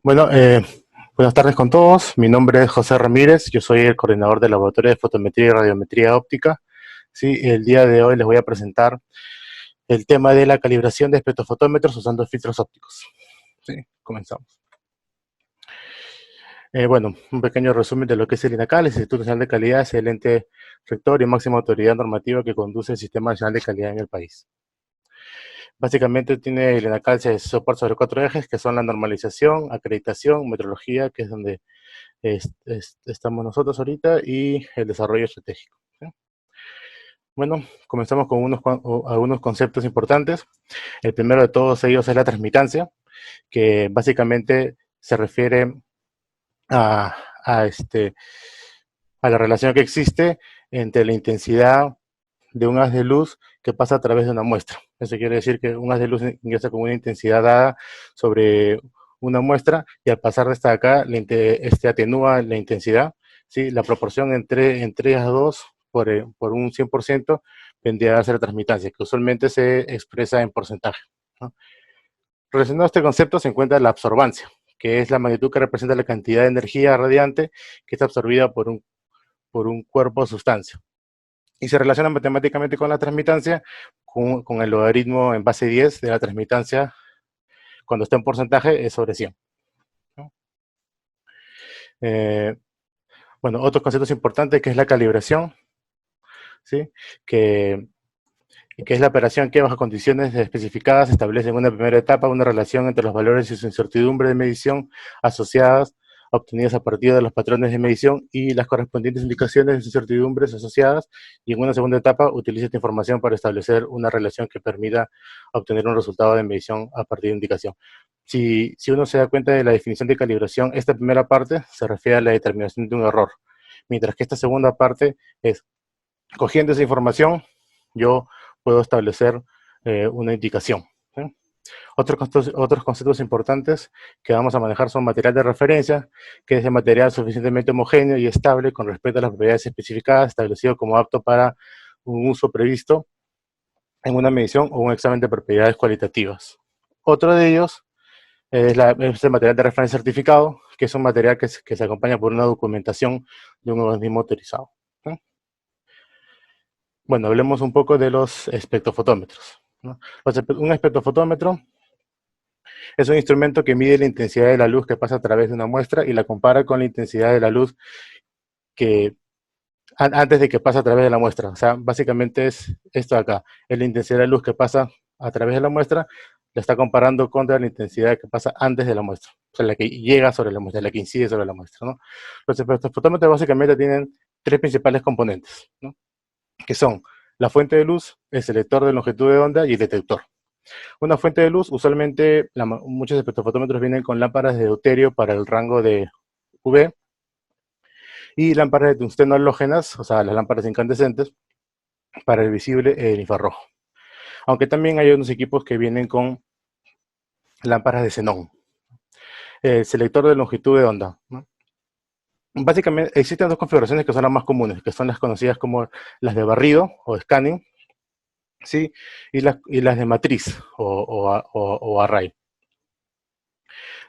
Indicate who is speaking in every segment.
Speaker 1: Bueno, buenas tardes con todos. Mi nombre es José Ramírez. Yo soy el coordinador del Laboratorio de Fotometría y Radiometría Óptica. Sí, el día de hoy les voy a presentar el tema de la calibración de espectrofotómetros usando filtros ópticos. Sí, comenzamos. Bueno, un pequeño resumen de lo que es el INACAL. El Instituto Nacional de Calidad es el ente rector y máxima autoridad normativa que conduce el Sistema Nacional de Calidad en el país. Básicamente tiene el INACAL se soporta sobre 4 ejes, que son la normalización, acreditación, metrología, que es donde estamos nosotros ahorita, y el desarrollo estratégico. ¿Sí? Bueno, comenzamos con algunos conceptos importantes. El primero de todos ellos es la transmitancia, que básicamente se refiere a, a, este, a la relación que existe entre la intensidad de un haz de luz que pasa a través de una muestra. Eso quiere decir que un haz de luz ingresa con una intensidad dada sobre una muestra y al pasar de esta de acá, atenúa la intensidad. ¿Sí? La proporción entre ellas dos por un 100% vendría a ser la transmitancia, que usualmente se expresa en porcentaje. ¿No? Relacionado a este concepto se encuentra la absorbancia, que es la magnitud que representa la cantidad de energía radiante que está absorbida por un cuerpo o sustancia. Y se relaciona matemáticamente con la transmitancia, con el logaritmo en base 10 de la transmitancia, cuando está en porcentaje, es sobre 100. ¿No? Bueno, otros conceptos importantes que es la calibración, ¿sí? que es la operación que bajo condiciones especificadas establece en una primera etapa una relación entre los valores y su incertidumbre de medición asociadas, obtenidas a partir de los patrones de medición y las correspondientes indicaciones de incertidumbres asociadas, y en una segunda etapa utiliza esta información para establecer una relación que permita obtener un resultado de medición a partir de indicación. Si uno se da cuenta de la definición de calibración, esta primera parte se refiere a la determinación de un error, mientras que esta segunda parte es, cogiendo esa información, yo puedo establecer una indicación. ¿Sí? Otros conceptos importantes que vamos a manejar son material de referencia, que es de material suficientemente homogéneo y estable con respecto a las propiedades especificadas, establecido como apto para un uso previsto en una medición o un examen de propiedades cualitativas. Otro de ellos es el material de referencia certificado, que es un material que se acompaña por una documentación de un organismo autorizado. ¿Sí? Bueno, hablemos un poco de los espectrofotómetros. ¿No? Un espectrofotómetro es un instrumento que mide la intensidad de la luz que pasa a través de una muestra y la compara con la intensidad de la luz que antes de que pase a través de la muestra. O sea, básicamente es esto de acá. Es la intensidad de la luz que pasa a través de la muestra, la está comparando contra la intensidad que pasa antes de la muestra. O sea, la que llega sobre la muestra, la que incide sobre la muestra. ¿No? Los espectrofotómetros básicamente tienen 3 principales componentes, ¿no? Que son la fuente de luz, el selector de longitud de onda y el detector. Una fuente de luz, usualmente muchos espectrofotómetros vienen con lámparas de deuterio para el rango de UV y lámparas de tungsteno halógenas, o sea, las lámparas incandescentes, para el visible e el infrarrojo. Aunque también hay unos equipos que vienen con lámparas de xenón. El selector de longitud de onda, ¿no? Básicamente existen dos configuraciones que son las más comunes, que son las conocidas como las de barrido o scanning, ¿sí? Y las de matriz o array.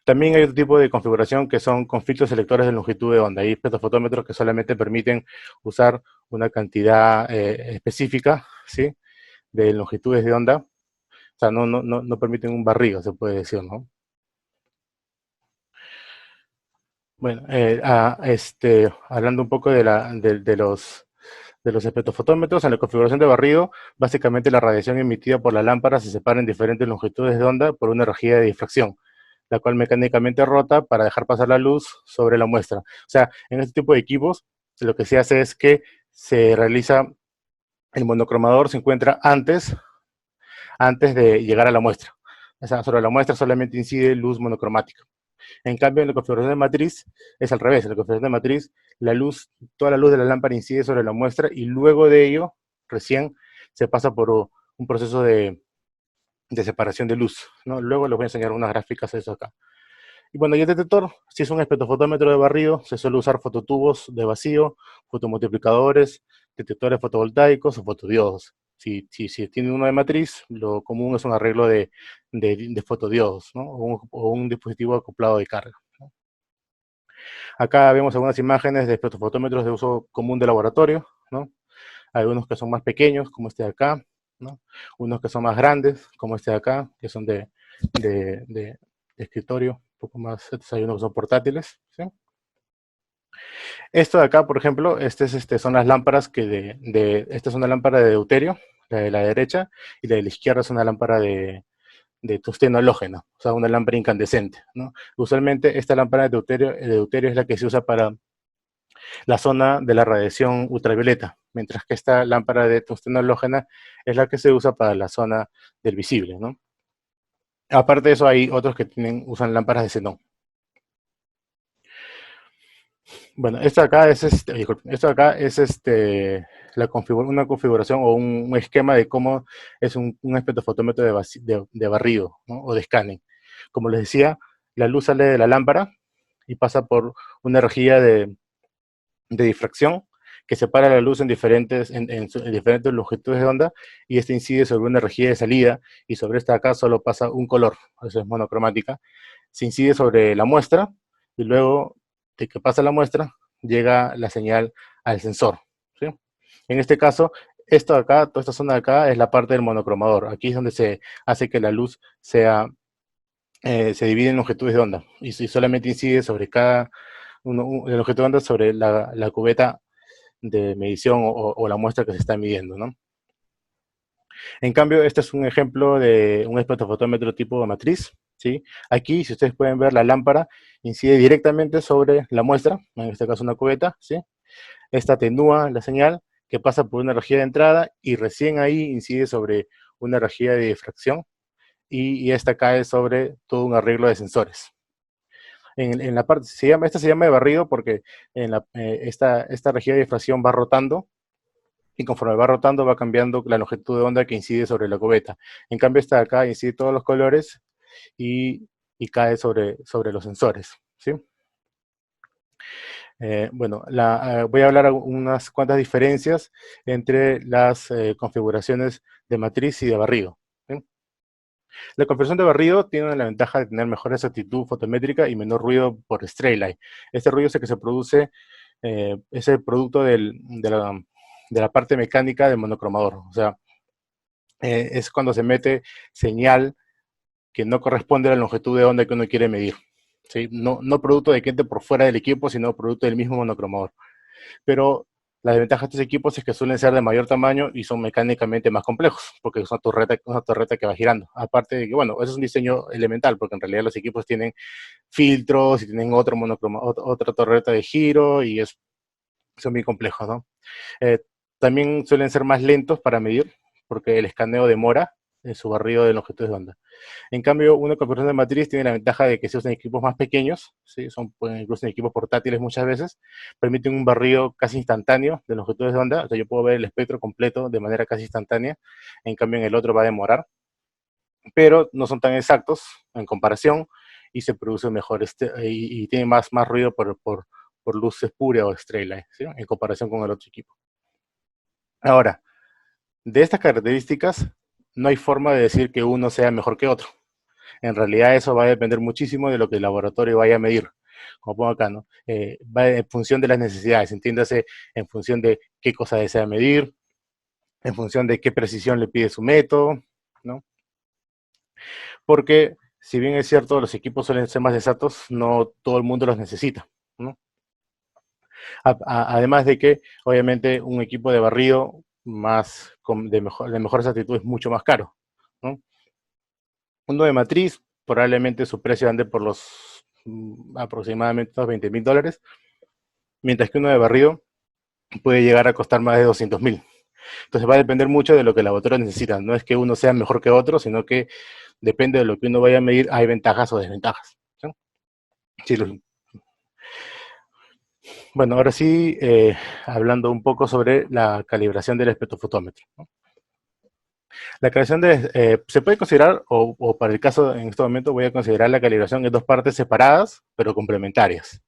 Speaker 1: También hay otro tipo de configuración que son con filtros selectores de longitud de onda. Hay espectrofotómetros que solamente permiten usar una cantidad específica, ¿sí? De longitudes de onda. O sea, no permiten un barrido, se puede decir, ¿no? Bueno, hablando un poco de los espectrofotómetros, en la configuración de barrido, básicamente la radiación emitida por la lámpara se separa en diferentes longitudes de onda por una rejilla de difracción, la cual mecánicamente rota para dejar pasar la luz sobre la muestra. O sea, en este tipo de equipos, lo que se hace es que se realiza, el monocromador se encuentra antes de llegar a la muestra. O sea, sobre la muestra solamente incide luz monocromática. En cambio, en la configuración de matriz es al revés. En la configuración de matriz, toda la luz de la lámpara incide sobre la muestra y luego de ello, recién se pasa por un proceso de separación de luz, ¿no? Luego les voy a enseñar unas gráficas de eso acá. Y bueno, y el detector, si es un espectrofotómetro de barrido, se suele usar fototubos de vacío, fotomultiplicadores, detectores fotovoltaicos o fotodiodos. Si tiene uno de matriz, lo común es un arreglo de fotodiodos, ¿no? O un dispositivo acoplado de carga. Acá vemos algunas imágenes de espectrofotómetros de uso común de laboratorio, ¿no? Hay unos que son más pequeños, como este de acá, ¿no? Unos que son más grandes, como este de acá, que son de escritorio, un poco más, estos hay unos que son portátiles, ¿sí? Esto de acá, por ejemplo, son las lámparas esta es una lámpara de deuterio, la de la derecha, y la de la izquierda es una lámpara de tungsteno halógeno, o sea, una lámpara incandescente, ¿no? Usualmente esta lámpara de deuterio es la que se usa para la zona de la radiación ultravioleta, mientras que esta lámpara de tungsteno halógena es la que se usa para la zona del visible, ¿no? Aparte de eso, hay otros que usan lámparas de xenón. Bueno, esto acá es una configuración o un esquema de cómo es un espectrofotómetro de barrido, ¿no? O de scanning. Como les decía, la luz sale de la lámpara y pasa por una rejilla de difracción que separa la luz en diferentes longitudes de onda, y este incide sobre una rejilla de salida, y sobre esta acá solo pasa un color, eso es monocromática. Se incide sobre la muestra y luego de que pasa la muestra llega la señal al sensor, ¿sí? En este caso, esto de acá, toda esta zona de acá es la parte del monocromador. Aquí es donde se hace que la luz se divide en longitudes de onda, y si solamente incide sobre cada la longitud de onda sobre la cubeta de medición o la muestra que se está midiendo, ¿no? En cambio, este es un ejemplo de un espectrofotómetro tipo de matriz, ¿sí? Aquí, si ustedes pueden ver, la lámpara incide directamente sobre la muestra, en este caso una cubeta, ¿sí? Esta atenúa la señal que pasa por una rejilla de entrada y recién ahí incide sobre una rejilla de difracción, y esta cae sobre todo un arreglo de sensores. En la parte, esta se llama de barrido porque esta rejilla de difracción va rotando, y conforme va rotando va cambiando la longitud de onda que incide sobre la cubeta. En cambio, esta de acá incide todos los colores y cae sobre los sensores, ¿sí? Bueno, voy a hablar unas cuantas diferencias entre las configuraciones de matriz y de barrido, ¿sí? La configuración de barrido tiene la ventaja de tener mejor exactitud fotométrica y menor ruido por stray light. Este ruido es el que se produce, es el producto de la parte mecánica del monocromador. O sea, es cuando se mete señal que no corresponde a la longitud de onda que uno quiere medir, ¿sí? No producto de que entre por fuera del equipo, sino producto del mismo monocromador. Pero la desventaja de estos equipos es que suelen ser de mayor tamaño y son mecánicamente más complejos, porque es una torreta que va girando. Aparte de que, bueno, eso es un diseño elemental, porque en realidad los equipos tienen filtros y tienen otra torreta de giro, y son muy complejos, ¿no? Eh, También suelen ser más lentos para medir, porque el escaneo demora en su barrido de longitudes de onda. En cambio, una configuración de matriz tiene la ventaja de que se usan equipos más pequeños, ¿sí? Pueden incluso en equipos portátiles muchas veces, permiten un barrido casi instantáneo de longitudes de onda. O sea, yo puedo ver el espectro completo de manera casi instantánea. En cambio, en el otro va a demorar, pero no son tan exactos en comparación, y se produce mejor y tiene más ruido por luz espuria o estrella, ¿sí? En comparación con el otro equipo. Ahora, de estas características, no hay forma de decir que uno sea mejor que otro. En realidad eso va a depender muchísimo de lo que el laboratorio vaya a medir. Como pongo acá, ¿no? Va en función de las necesidades, entiéndase, en función de qué cosa desea medir, en función de qué precisión le pide su método, ¿no? Porque, si bien es cierto, los equipos suelen ser más exactos, no todo el mundo los necesita, ¿no? Además de que, obviamente, un equipo de barrido de mejor exactitud es mucho más caro, ¿no? Uno de matriz, probablemente su precio ande por los aproximadamente unos $20,000, mientras que uno de barrido puede llegar a costar más de 200,000. Entonces va a depender mucho de lo que el laboratorio necesita. No es que uno sea mejor que otro, sino que depende de lo que uno vaya a medir, hay ventajas o desventajas, ¿sí? Sí, bueno, ahora sí, hablando un poco sobre la calibración del espectrofotómetro, ¿no? La calibración se puede considerar, o para el caso en este momento voy a considerar la calibración en dos partes separadas, pero complementarias.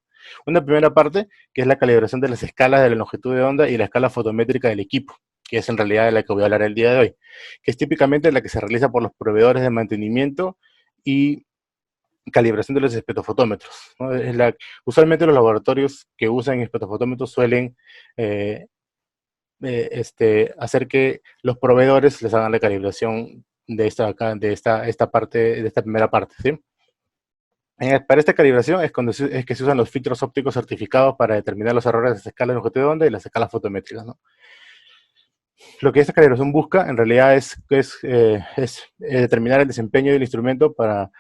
Speaker 1: Una primera parte, que es la calibración de las escalas de la longitud de onda y la escala fotométrica del equipo, que es en realidad de la que voy a hablar el día de hoy, que es típicamente la que se realiza por los proveedores de mantenimiento y calibración de los espectrofotómetros, ¿no? Usualmente los laboratorios que usan espectrofotómetros suelen eh, hacer que los proveedores les hagan la calibración de esta parte, de esta primera parte, ¿sí? Para esta calibración es que se usan los filtros ópticos certificados para determinar los errores de las escalas de longitud de onda y las escalas fotométricas, ¿no? Lo que esta calibración busca en realidad es determinar el desempeño del instrumento para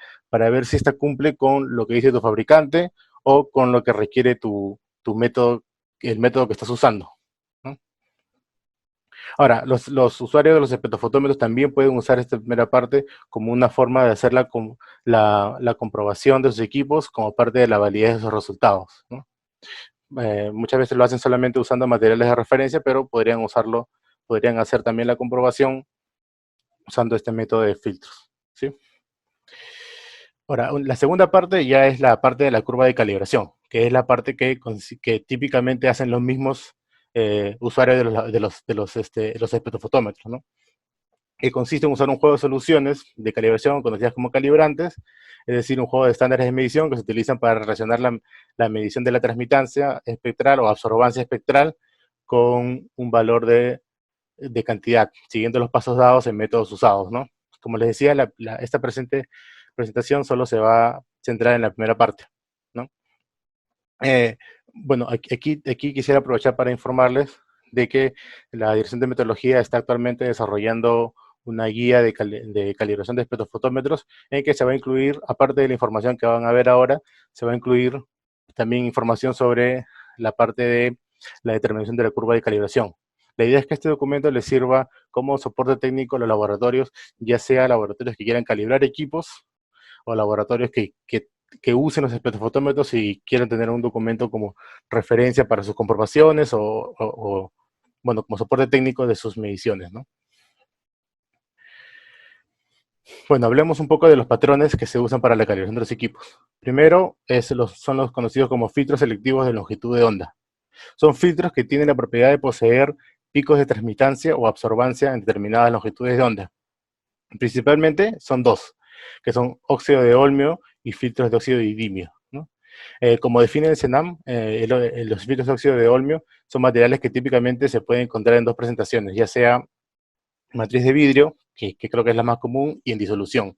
Speaker 1: ver si esta cumple con lo que dice tu fabricante o con lo que requiere tu método, el método que estás usando, ¿no? Ahora, los usuarios de los espectrofotómetros también pueden usar esta primera parte como una forma de hacer la comprobación de sus equipos como parte de la validez de sus resultados, ¿no? Muchas veces lo hacen solamente usando materiales de referencia, pero podrían hacer también la comprobación usando este método de filtros, ¿sí? Ahora, la segunda parte ya es la parte de la curva de calibración, que es la parte que típicamente hacen los mismos usuarios los espectrofotómetros, ¿no? Que consiste en usar un juego de soluciones de calibración conocidas como calibrantes, es decir, un juego de estándares de medición que se utilizan para relacionar la medición de la transmitancia espectral o absorbancia espectral con un valor de cantidad, siguiendo los pasos dados en métodos usados, ¿no? Como les decía, esta presentación solo se va a centrar en la primera parte, ¿no? Eh, bueno, aquí quisiera aprovechar para informarles de que la Dirección de Metrología está actualmente desarrollando una guía de calibración de espectrofotómetros en que se va a incluir, aparte de la información que van a ver ahora, se va a incluir también información sobre la parte de la determinación de la curva de calibración. La idea es que este documento les sirva como soporte técnico a los laboratorios, ya sea laboratorios que quieran calibrar equipos o laboratorios que usen los espectrofotómetros y quieran tener un documento como referencia para sus comprobaciones bueno, como soporte técnico de sus mediciones, ¿no? Bueno, hablemos un poco de los patrones que se usan para la calibración de los equipos. Primero, son los conocidos como filtros selectivos de longitud de onda. Son filtros que tienen la propiedad de poseer picos de transmitancia o absorbancia en determinadas longitudes de onda. Principalmente son dos, que son óxido de olmio y filtros de óxido de idimio, ¿no? Como define el CENAM, los filtros de óxido de olmio son materiales que típicamente se pueden encontrar en dos presentaciones, ya sea matriz de vidrio, que creo que es la más común, y en disolución.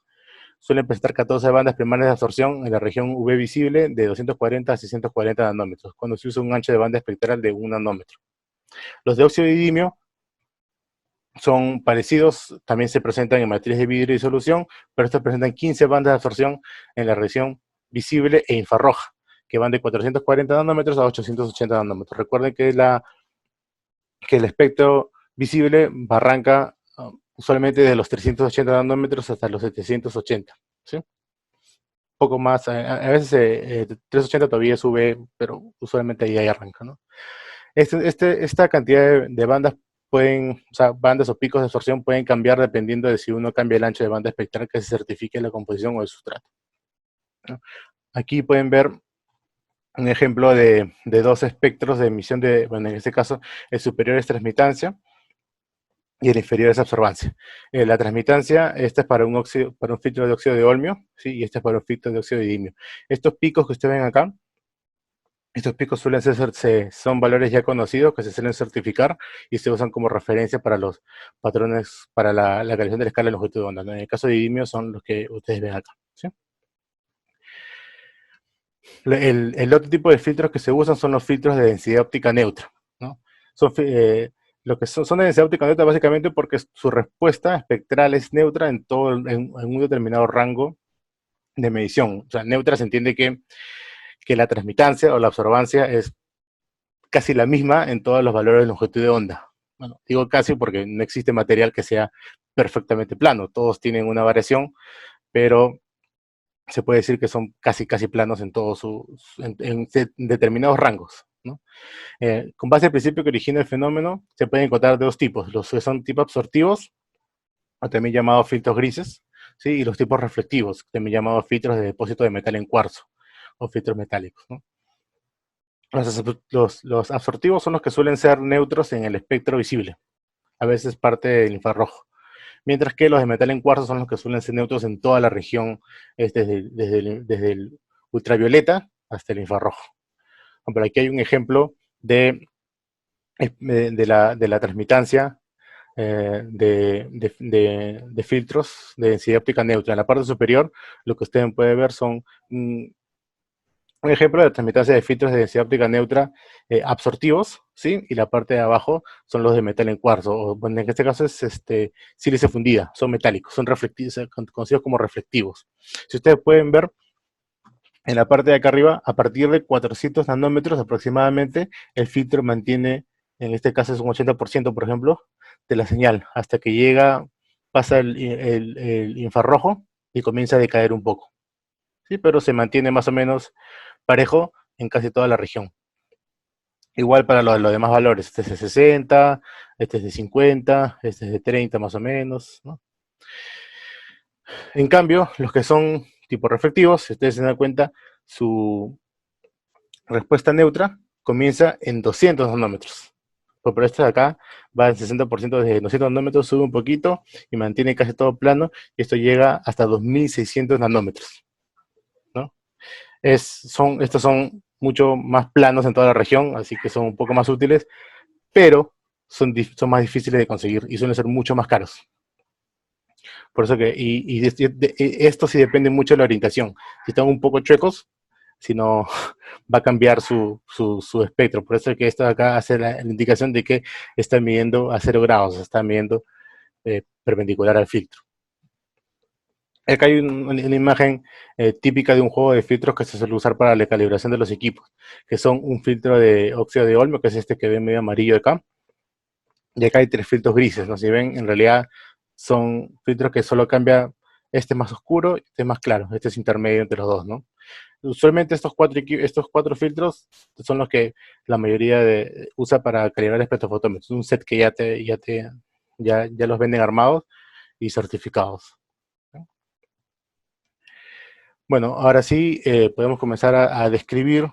Speaker 1: Suelen presentar 14 bandas primarias de absorción en la región UV visible de 240 a 640 nanómetros, cuando se usa un ancho de banda espectral de 1 nanómetro. Los de óxido de idimio son parecidos, también se presentan en matriz de vidrio y disolución, pero estos presentan 15 bandas de absorción en la región visible e infrarroja, que van de 440 nanómetros a 880 nanómetros. Recuerden que el espectro visible arranca usualmente de los 380 nanómetros hasta los 780, ¿sí? Poco más, a veces 380 todavía sube, pero usualmente ahí arranca, ¿no? Esta cantidad de bandas o sea, bandas o picos de absorción pueden cambiar dependiendo de si uno cambia el ancho de banda espectral que se certifique la composición o el sustrato, ¿no? Aquí pueden ver un ejemplo de dos espectros de emisión bueno, en este caso, el superior es transmitancia y el inferior es absorbancia. La transmitancia, esta es para para un filtro de óxido de olmio, ¿sí? Y este es para un filtro de óxido de idimio. Estos picos que ustedes ven acá, estos picos son valores ya conocidos que se suelen certificar y se usan como referencia para los patrones, para la calibración de la escala de longitud de onda, ¿no? En el caso de idimio son los que ustedes ven acá, ¿sí? El otro tipo de filtros que se usan son los filtros de densidad óptica neutra, ¿no? Son, lo que son de densidad óptica neutra básicamente porque su respuesta espectral es neutra en un determinado rango de medición. O sea, neutra se entiende que la transmitancia o la absorbancia es casi la misma en todos los valores de longitud de onda. Bueno, digo casi porque no existe material que sea perfectamente plano. Todos tienen una variación, pero se puede decir que son casi planos en todos en determinados rangos, ¿no? Con base al principio que origina el fenómeno, se pueden encontrar de dos tipos, los que son tipo absortivos, o también llamados filtros grises, ¿sí? Y los tipos reflectivos, también llamados filtros de depósito de metal en cuarzo, o filtros metálicos, ¿no? Los absortivos son los que suelen ser neutros en el espectro visible. a veces parte del infrarrojo. Mientras que los de metal en cuarzo son los que suelen ser neutros en toda la región, desde el ultravioleta hasta el infrarrojo. Pero aquí hay un ejemplo de la transmitancia de filtros de densidad óptica neutra. En la parte superior, lo que ustedes pueden ver son un ejemplo de transmitancia de filtros de densidad óptica neutra absortivos, ¿sí? Y la parte de abajo son los de metal en cuarzo, o bueno, en este caso es sílice fundida, son metálicos, son reflectivos, conocidos como reflectivos. Si ustedes pueden ver, en la parte de acá arriba, a partir de 400 nanómetros aproximadamente, el filtro mantiene, en este caso es un 80%, por ejemplo, de la señal, hasta que llega, pasa el infrarrojo y comienza a decaer un poco. ¿Sí? Pero se mantiene más o menos parejo en casi toda la región. Igual para los demás valores, este es de 60, este es de 50, este es de 30 más o menos, ¿no? En cambio, los que son tipo reflectivos, si ustedes se dan cuenta, su respuesta neutra comienza en 200 nanómetros. Pero este de acá va en 60% desde 200 nanómetros, sube un poquito y mantiene casi todo plano, y esto llega hasta 2600 nanómetros, ¿no? Estos son mucho más planos en toda la región, así que son un poco más útiles, pero son más difíciles de conseguir y suelen ser mucho más caros. Por eso que, esto sí depende mucho de la orientación. Si están un poco chuecos, si no, va a cambiar su espectro. Por eso es que esto de acá hace la indicación de que está midiendo a 0 grados, está midiendo perpendicular al filtro. Acá hay una imagen típica de un juego de filtros que se suele usar para la calibración de los equipos, que son un filtro de óxido de olmio, que es este que ven medio amarillo de acá, y acá hay 3 filtros grises, ¿no? Si ven, en realidad son filtros que solo cambia, este más oscuro, este más claro, este es intermedio entre los dos, ¿no? Usualmente estos cuatro filtros son los que la mayoría usa para calibrar espectrofotómetros. Es un set que ya los venden armados y certificados. Bueno, ahora sí podemos comenzar a describir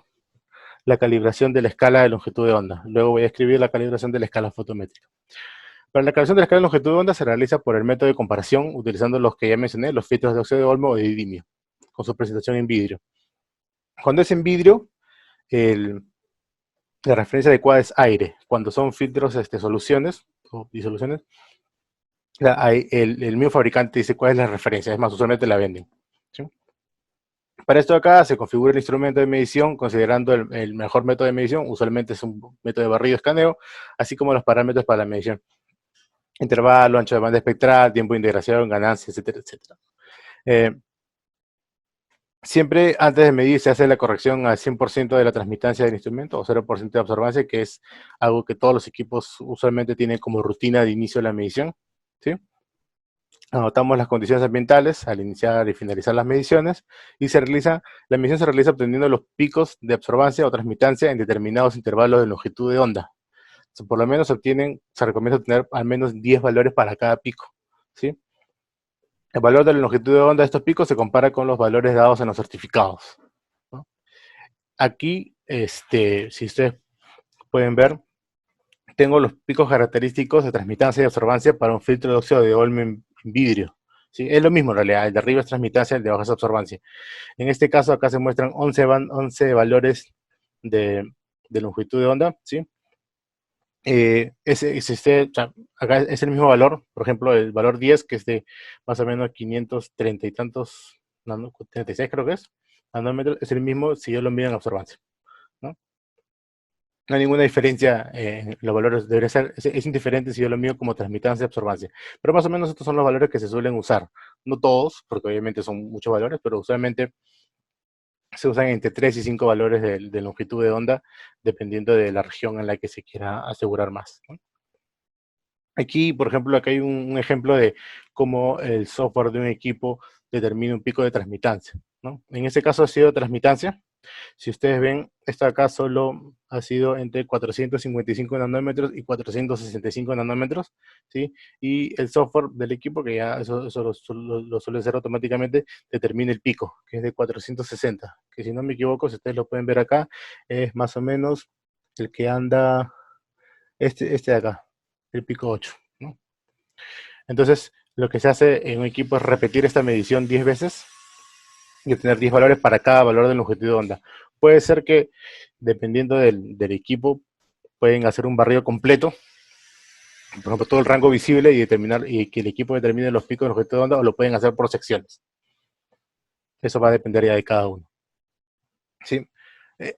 Speaker 1: la calibración de la escala de longitud de onda. Luego voy a escribir la calibración de la escala fotométrica. Para la calibración de la escala de longitud de onda se realiza por el método de comparación utilizando los que ya mencioné, los filtros de óxido de olmo o de didimio, con su presentación en vidrio. Cuando es en vidrio, la referencia adecuada es aire. Cuando son filtros soluciones o disoluciones, el mismo fabricante dice cuál es la referencia. Es más, usualmente la venden, ¿sí? Para esto acá se configura el instrumento de medición considerando el mejor método de medición. Usualmente es un método de barrido escaneo, así como los parámetros para la medición. Intervalo, ancho de banda espectral, tiempo de integración, ganancia, etcétera, etcétera. Siempre antes de medir se hace la corrección al 100% de la transmitancia del instrumento o 0% de absorbancia, que es algo que todos los equipos usualmente tienen como rutina de inicio de la medición, ¿sí? Anotamos las condiciones ambientales al iniciar y finalizar las mediciones y la medición se realiza obteniendo los picos de absorbancia o transmitancia en determinados intervalos de longitud de onda. Por lo menos se recomienda obtener al menos 10 valores para cada pico, ¿sí? El valor de la longitud de onda de estos picos se compara con los valores dados en los certificados, ¿no? Aquí, si ustedes pueden ver, tengo los picos característicos de transmitancia y absorbancia para un filtro de óxido de olmo en vidrio, ¿sí? Es lo mismo en realidad, el de arriba es transmitancia, el de abajo es absorbancia. En este caso acá se muestran 11 valores de longitud de onda, ¿sí? Acá es el mismo valor, por ejemplo, el valor 10, que es de más o menos 530 y tantos, 36 creo que es, nanómetros, es el mismo si yo lo mido en absorbancia, ¿no? No hay ninguna diferencia en los valores, es indiferente si yo lo mido como transmitancia y absorbancia. Pero más o menos estos son los valores que se suelen usar. No todos, porque obviamente son muchos valores, pero usualmente se usan entre 3 y 5 valores de longitud de onda, dependiendo de la región en la que se quiera asegurar más, ¿no? Aquí, por ejemplo, acá hay un ejemplo de cómo el software de un equipo determina un pico de transmitancia, ¿no? En este caso ha sido transmitancia. Si ustedes ven, esto acá solo ha sido entre 455 nanómetros y 465 nanómetros, ¿sí? Y el software del equipo, que ya eso lo suele hacer automáticamente, determina el pico, que es de 460, que si no me equivoco, si ustedes lo pueden ver acá, es más o menos el que anda, este de acá, el pico 8. Entonces, lo que se hace en un equipo es repetir esta medición 10 veces y obtener 10 valores para cada valor de longitud de onda. Puede ser que, dependiendo del equipo, pueden hacer un barrido completo, por ejemplo, todo el rango visible y que el equipo determine los picos de longitud de onda, o lo pueden hacer por secciones. Eso va a depender ya de cada uno. ¿Sí?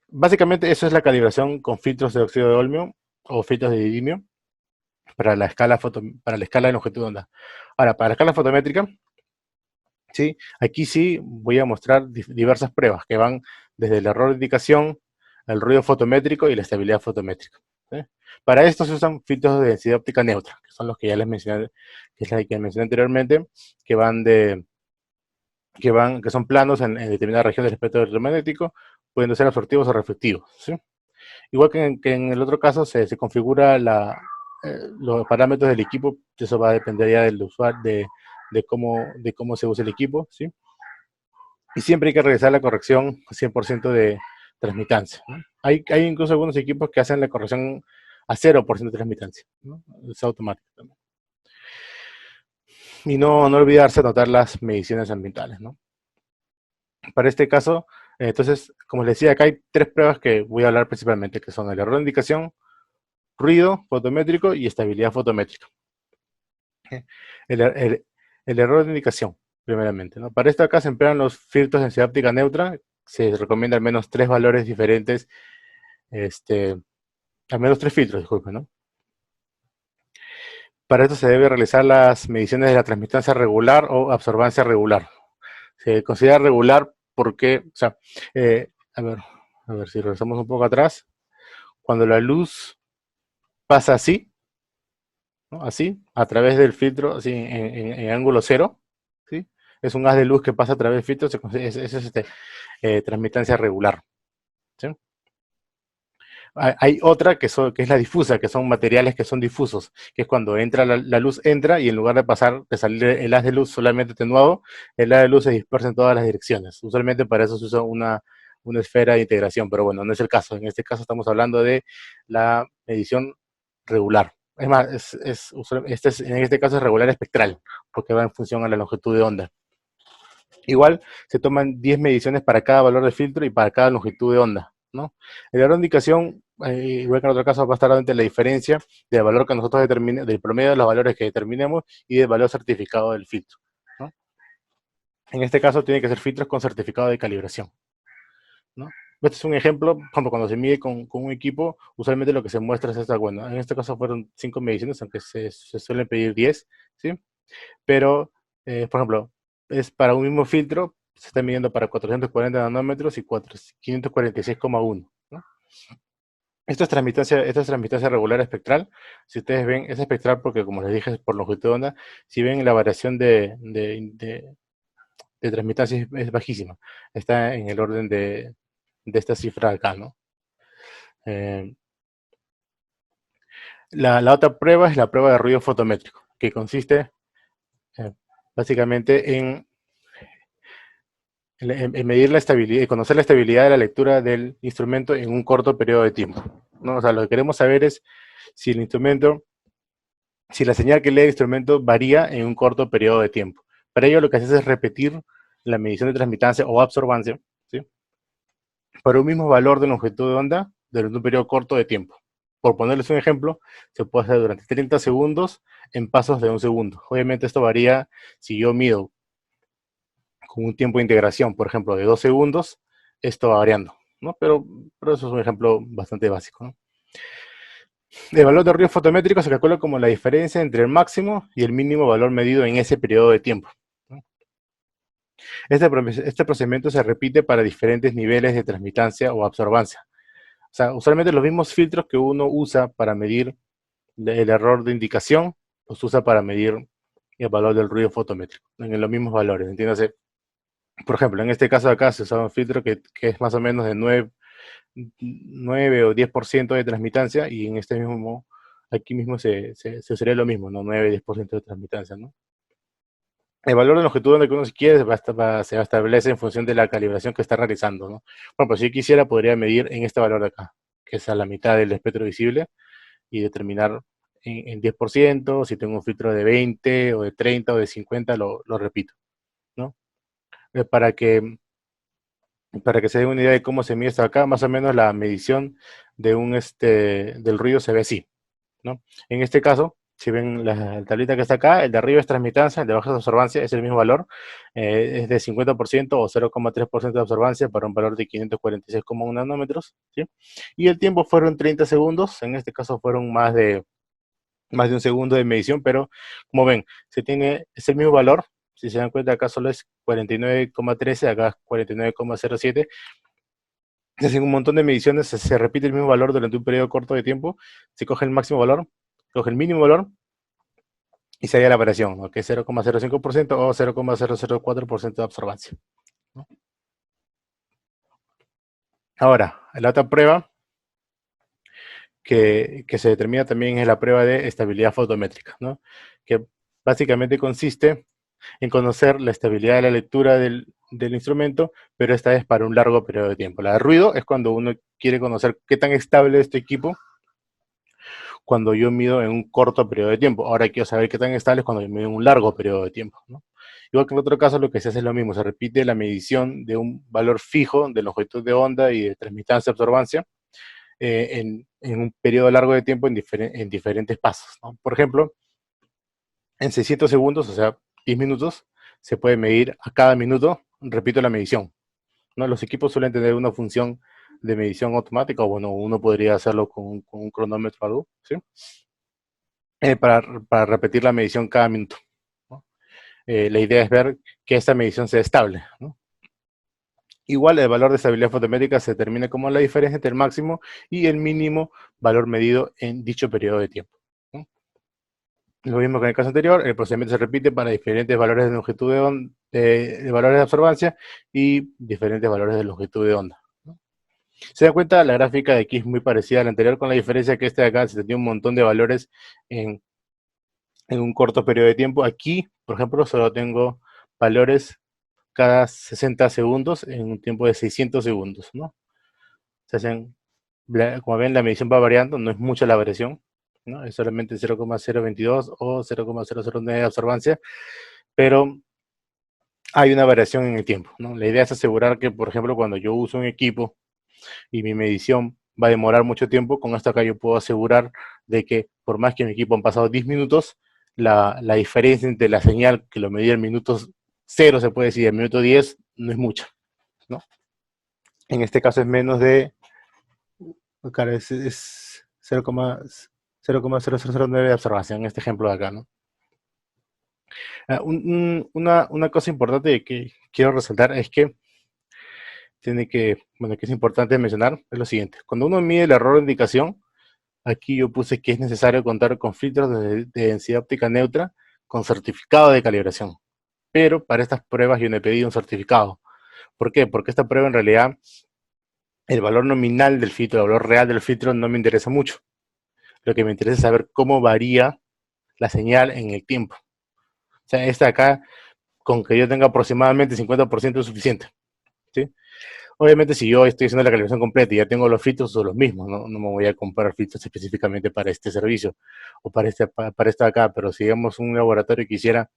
Speaker 1: Básicamente, eso es la calibración con filtros de óxido de olmio o filtros de didimio para la escala de longitud de onda. Ahora, para la escala fotométrica, ¿sí? Aquí sí voy a mostrar diversas pruebas que van desde el error de indicación, el ruido fotométrico y la estabilidad fotométrica. ¿Sí? Para esto se usan filtros de densidad óptica neutra, que son los que ya les mencioné, que es la que mencioné anteriormente, que son planos en determinada región del espectro electromagnético, pueden ser absortivos o reflectivos. ¿Sí? Igual que en el otro caso, se configura los parámetros del equipo, eso va a depender ya del usuario, de cómo se usa el equipo, ¿sí? Y siempre hay que realizar la corrección 100% de transmitancia, ¿no? Hay incluso algunos equipos que hacen la corrección a 0% de transmitancia, ¿no? Es automático también. Y no olvidarse de anotar las mediciones ambientales, ¿no? Para este caso, entonces, como les decía, acá hay tres pruebas que voy a hablar principalmente, que son el error de indicación, ruido fotométrico y estabilidad fotométrica. El, el- el error de indicación, primeramente, ¿no? Para esto acá se emplean los filtros de densidad óptica neutra. Se recomienda al menos tres valores diferentes, al menos tres filtros, disculpen, ¿no? Para esto se debe realizar las mediciones de la transmitancia regular o absorbancia regular. Se considera regular porque, o sea, a ver si regresamos un poco atrás. Cuando la luz pasa así, ¿no? Así, a través del filtro, así, en ángulo cero, ¿sí? Es un haz de luz que pasa a través del filtro, transmitancia regular, ¿sí? Hay otra que es la difusa, que son materiales que son difusos, que es cuando entra la luz entra y en lugar de salir el haz de luz solamente atenuado, el haz de luz se dispersa en todas las direcciones. Usualmente para eso se usa una esfera de integración, pero bueno, no es el caso. En este caso estamos hablando de la medición regular. Es más, en este caso es regular espectral, porque va en función a la longitud de onda. Igual se toman 10 mediciones para cada valor de filtro y para cada longitud de onda, ¿no? El error de indicación, igual que en otro caso, va a estar entre la diferencia del valor que nosotros determinemos, del promedio de los valores que determinemos y del valor certificado del filtro, ¿no? En este caso tiene que ser filtros con certificado de calibración, ¿no? Este es un ejemplo, cuando se mide con un equipo, usualmente lo que se muestra es esta, bueno, en este caso fueron 5 mediciones, aunque se suelen pedir 10, ¿sí? Pero, por ejemplo, es para un mismo filtro, se está midiendo para 440 nanómetros y 546,1, ¿no? Esto es transmitancia regular espectral. Si ustedes ven, es espectral porque, como les dije, es por longitud de onda. Si ven la variación de transmitancia es bajísima. Está en el orden de esta cifra acá, ¿no? Eh, la otra prueba es la prueba de ruido fotométrico, que consiste eh, básicamente en medir la estabilidad y conocer la estabilidad de la lectura del instrumento en un corto periodo de tiempo, ¿no? O sea, lo que queremos saber es si el instrumento, si la señal que lee el instrumento varía en un corto periodo de tiempo. Para ello lo que hace es repetir la medición de transmitancia o absorbancia, ¿sí? Para un mismo valor de longitud de onda durante un periodo corto de tiempo. Por ponerles un ejemplo, se puede hacer durante 30 segundos en pasos de un segundo. Obviamente esto varía si yo mido con un tiempo de integración, por ejemplo, de 2 segundos, esto va variando, ¿no? Pero eso es un ejemplo bastante básico, ¿no? El valor de ruido fotométrico se calcula como la diferencia entre el máximo y el mínimo valor medido en ese periodo de tiempo, ¿no? Este procedimiento se repite para diferentes niveles de transmitancia o absorbancia. O sea, usualmente los mismos filtros que uno usa para medir el error de indicación, los usa para medir el valor del ruido fotométrico, en los mismos valores, entiéndase. Por ejemplo, en este caso de acá se usa un filtro que es más o menos de 9 o 10% de transmitancia y en este mismo, aquí mismo se usaría lo mismo, ¿no? 9-10% de transmitancia, ¿no? El valor de longitud donde uno si quiere se establece en función de la calibración que está realizando, ¿no? Bueno, pues si quisiera podría medir en este valor de acá, que es a la mitad del espectro visible y determinar en 10%, si tengo un filtro de 20 o de 30 o de 50, lo repito, ¿no? Eh, para que, para que se den una idea de cómo se mide esto acá, más o menos la medición de del ruido se ve así, ¿no? En este caso, si ven la tablita que está acá, el de arriba es transmitancia, el de abajo es observancia, es el mismo valor, es de 50% o 0,3% de observancia para un valor de 546,1 nanómetros, ¿sí? Y el tiempo fueron 30 segundos, en este caso fueron más de un segundo de medición, pero como ven, es el mismo valor. Si se dan cuenta, acá solo es 49,13, acá es 49,07. Se hacen un montón de mediciones, se repite el mismo valor durante un periodo corto de tiempo, se coge el máximo valor, coge el mínimo valor y se halla la variación, ¿no? Que es 0,05% o 0,004% de observancia, ¿no? Ahora, la otra prueba que se determina también es la prueba de estabilidad fotométrica, ¿no? Que básicamente consiste en conocer la estabilidad de la lectura del instrumento, pero esta vez para un largo periodo de tiempo. La de ruido es cuando uno quiere conocer qué tan estable es este equipo cuando yo mido en un corto periodo de tiempo. Ahora quiero saber qué tan estable es cuando yo mido en un largo periodo de tiempo, ¿no? Igual que en otro caso, lo que se hace es lo mismo, se repite la medición de un valor fijo de longitud de onda y de transmitancia absorbancia en un periodo largo de tiempo en diferentes pasos, ¿no? Por ejemplo, en 600 segundos, o sea, 10 minutos, se puede medir a cada minuto, repito la medición, ¿no? Los equipos suelen tener una función de medición automática, o bueno, uno podría hacerlo con un cronómetro o algo, ¿sí? Para repetir la medición cada minuto, ¿no? La idea es ver que esta medición sea estable, ¿no? Igual el valor de estabilidad fotométrica se determina como la diferencia entre el máximo y el mínimo valor medido en dicho periodo de tiempo, ¿no? Lo mismo que en el caso anterior, el procedimiento se repite para diferentes valores de longitud de valores de absorbancia y diferentes valores de longitud de onda, ¿no? Se dan cuenta, la gráfica de aquí es muy parecida a la anterior, con la diferencia que este de acá se tenía un montón de valores en, en un corto periodo de tiempo. Aquí, por ejemplo, solo tengo valores cada 60 segundos en un tiempo de 600 segundos, ¿no? Se hacen, como ven, la medición va variando, no es mucha la variación, ¿no? Es solamente 0,022 o 0,009 de observancia, pero hay una variación en el tiempo, ¿no? La idea es asegurar que, por ejemplo, cuando yo uso un equipo y mi medición va a demorar mucho tiempo, con esto acá yo puedo asegurar de que por más que mi equipo han pasado 10 minutos, la diferencia entre la señal que lo medí en minutos 0, se puede decir, en minuto 10, no es mucha, ¿no? En este caso es menos de, claro, es 0,0009 de observación en este ejemplo de acá, ¿no? Una cosa importante que quiero resaltar es que bueno, que es importante mencionar es lo siguiente. Cuando uno mide el error de indicación, aquí yo puse que es necesario contar con filtros de densidad óptica neutra con certificado de calibración. Pero para estas pruebas yo no he pedido un certificado. ¿Por qué? Porque esta prueba en realidad, el valor nominal del filtro, el valor real del filtro no me interesa mucho. Lo que me interesa es saber cómo varía la señal en el tiempo. O sea, esta acá, con que yo tenga aproximadamente 50% es suficiente, ¿sí? Obviamente, si yo estoy haciendo la calibración completa y ya tengo los filtros, son los mismos, ¿no? No me voy a comprar filtros específicamente para este servicio o para esta acá, pero si digamos un laboratorio quisiera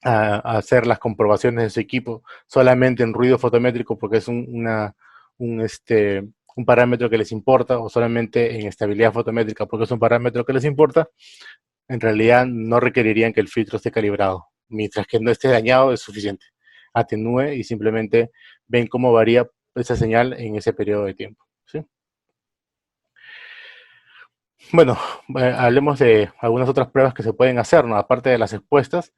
Speaker 1: hacer las comprobaciones de su equipo solamente en ruido fotométrico porque es un parámetro que les importa, o solamente en estabilidad fotométrica porque es un parámetro que les importa, en realidad no requerirían que el filtro esté calibrado. Mientras que no esté dañado es suficiente. Atenúe y simplemente ven cómo varía esa señal en ese periodo de tiempo, ¿sí? Bueno, hablemos de algunas otras pruebas que se pueden hacer, ¿no? Aparte de las expuestas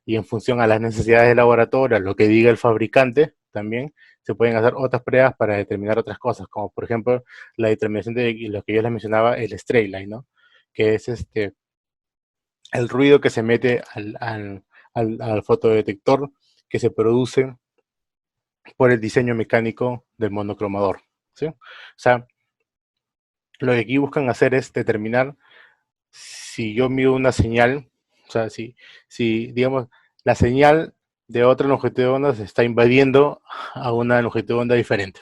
Speaker 1: y en función a las necesidades del laboratorio, a lo que diga el fabricante, también se pueden hacer otras pruebas para determinar otras cosas, como por ejemplo la determinación de lo que yo les mencionaba, el straight line, ¿no? Que es el ruido que se mete al fotodetector que se produce por el diseño mecánico del monocromador, ¿sí? O sea, lo que aquí buscan hacer es determinar si yo mido una señal, o sea, si digamos, la señal de otra longitud de onda se está invadiendo a una longitud de onda diferente.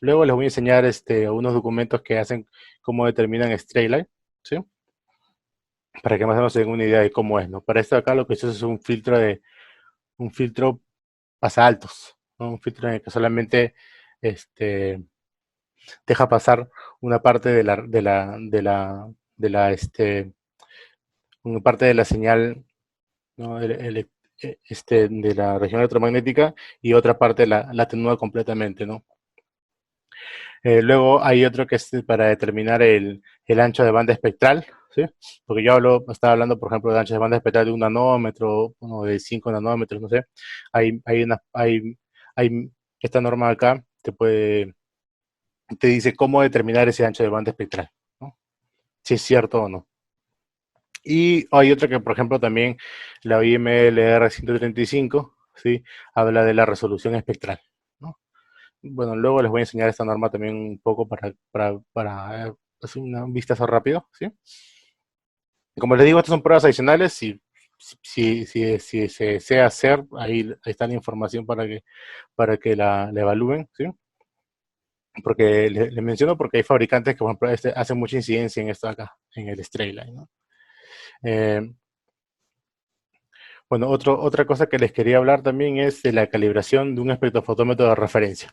Speaker 1: Luego les voy a enseñar unos documentos que hacen cómo determinan straight line, ¿sí? para que más o menos se den una idea de cómo es, ¿no? Para esto acá lo que se usa es un filtro pasaltos, ¿no? Un filtro en el que solamente este, deja pasar una parte una parte de la señal, ¿no? De la región electromagnética y otra parte la atenúa completamente, ¿no? Luego hay otro que es para determinar el ancho de banda espectral, ¿sí? Porque estaba hablando, por ejemplo, de ancho de banda espectral de 1 nanómetro, uno de 5 nanómetros, no sé. Hay esta norma acá, te dice cómo determinar ese ancho de banda espectral, ¿no? Si es cierto o no. Y hay otra que, por ejemplo, también la IMLR 135, ¿sí? Habla de la resolución espectral, ¿no? Bueno, luego les voy a enseñar esta norma también un poco para hacer un vistazo rápido, ¿sí? Como les digo, estas son pruebas adicionales. Si se desea hacer, ahí está la información para que la evalúen, ¿sí? Porque les menciono porque hay fabricantes que, por ejemplo, hacen mucha incidencia en esto acá, en el Strayline, ¿no? Eh, bueno, otra cosa que les quería hablar también es de la calibración de un espectrofotómetro de referencia,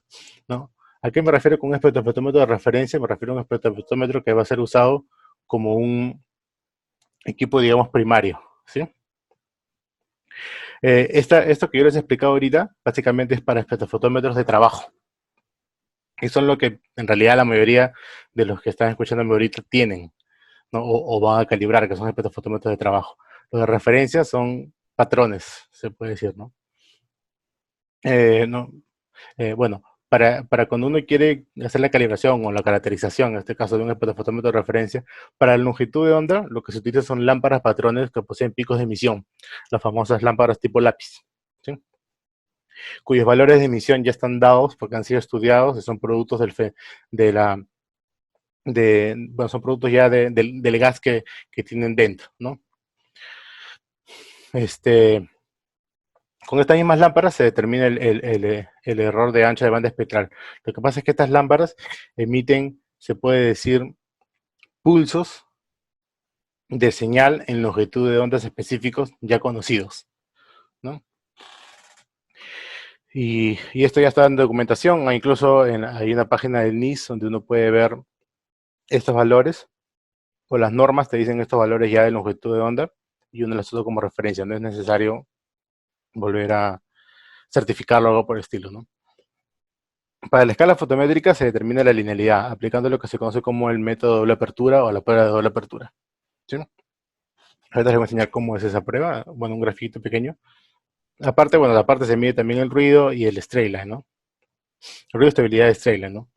Speaker 1: ¿no? ¿A qué me refiero con un espectrofotómetro de referencia? Me refiero a un espectrofotómetro que va a ser usado como un equipo, digamos, primario, ¿sí? Esto que yo les he explicado ahorita, básicamente es para espectrofotómetros de trabajo. Y son lo que en realidad la mayoría de los que están escuchándome ahorita tienen, ¿no? O van a calibrar, que son espectrofotómetros de trabajo. Los de referencia son patrones, se puede decir, ¿no? No, bueno, para cuando uno quiere hacer la calibración o la caracterización, en este caso de un espectrofotómetro de referencia, para la longitud de onda, lo que se utiliza son lámparas patrones que poseen picos de emisión, las famosas lámparas tipo lápiz, ¿sí? Cuyos valores de emisión ya están dados porque han sido estudiados y son productos de la, bueno, son productos ya del gas que tienen dentro, ¿no? Este, con estas mismas lámparas se determina el error de ancho de banda espectral. Lo que pasa es que estas lámparas emiten, se puede decir, pulsos de señal en longitud de ondas específicos ya conocidos, ¿no? Y esto ya está en documentación, incluso hay una página del NIS donde uno puede ver estos valores, o las normas te dicen estos valores ya de longitud de onda, y uno los usa como referencia, no es necesario volver a certificarlo o algo por el estilo, ¿no? Para la escala fotométrica se determina la linealidad, aplicando lo que se conoce como el método de doble apertura o la prueba de doble apertura, ¿sí? Ahorita les voy a enseñar cómo es esa prueba, bueno, un grafiquito pequeño. Aparte, bueno, aparte se mide también el ruido y el strayline, ¿no? El ruido y estabilidad de strayline, ¿no?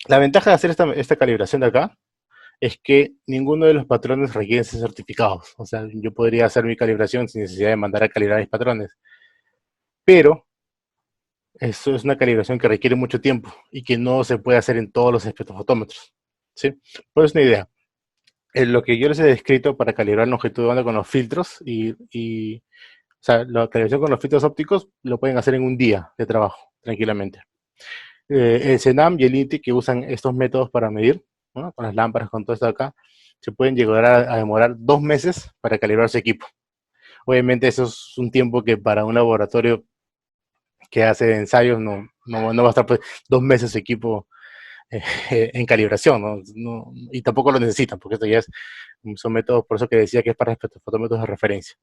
Speaker 1: La ventaja de hacer esta calibración de acá es que ninguno de los patrones requiere ser certificados. O sea, yo podría hacer mi calibración sin necesidad de mandar a calibrar mis patrones. Pero eso es una calibración que requiere mucho tiempo y que no se puede hacer en todos los espectrofotómetros, ¿sí? Pues una idea. Lo que yo les he descrito para calibrar la longitud de onda con los filtros o sea, la calibración con los filtros ópticos lo pueden hacer en un día de trabajo, tranquilamente. El CENAM y el INTI que usan estos métodos para medir, ¿no? Con las lámparas, con todo esto de acá, se pueden llegar a demorar 2 meses para calibrar su equipo. Obviamente eso es un tiempo que para un laboratorio que hace ensayos no va a estar pues, 2 meses su equipo en calibración, ¿no? Y tampoco lo necesitan, porque esto ya son métodos, por eso que decía que es para fotómetros de referencia.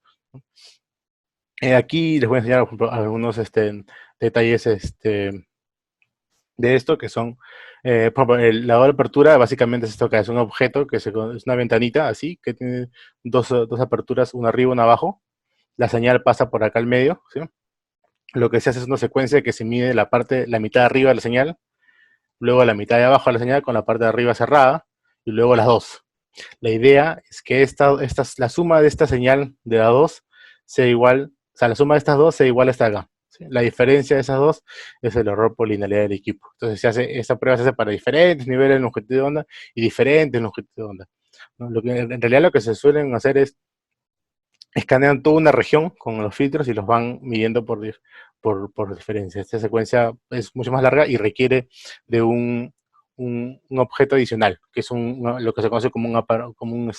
Speaker 1: Aquí les voy a enseñar, por ejemplo, algunos detalles de esto, que son, por ejemplo, la doble apertura básicamente es esto que es un objeto, es una ventanita así, que tiene dos aperturas, una arriba y una abajo. La señal pasa por acá al medio, ¿sí? Lo que se hace es una secuencia que se mide la mitad de arriba de la señal, luego la mitad de abajo de la señal con la parte de arriba cerrada, y luego las dos. La idea es que la suma de esta señal de las dos sea igual, o sea, la suma de estas dos sea igual a esta acá, ¿sí? La diferencia de esas dos es el error por linealidad del equipo. Entonces, esta prueba se hace para diferentes niveles de longitud de onda y diferentes longitudes de onda, ¿no? En realidad lo que se suelen hacer es escanean toda una región con los filtros y los van midiendo por diferencia. Esta secuencia es mucho más larga y requiere de un objeto adicional, que es lo que se conoce como un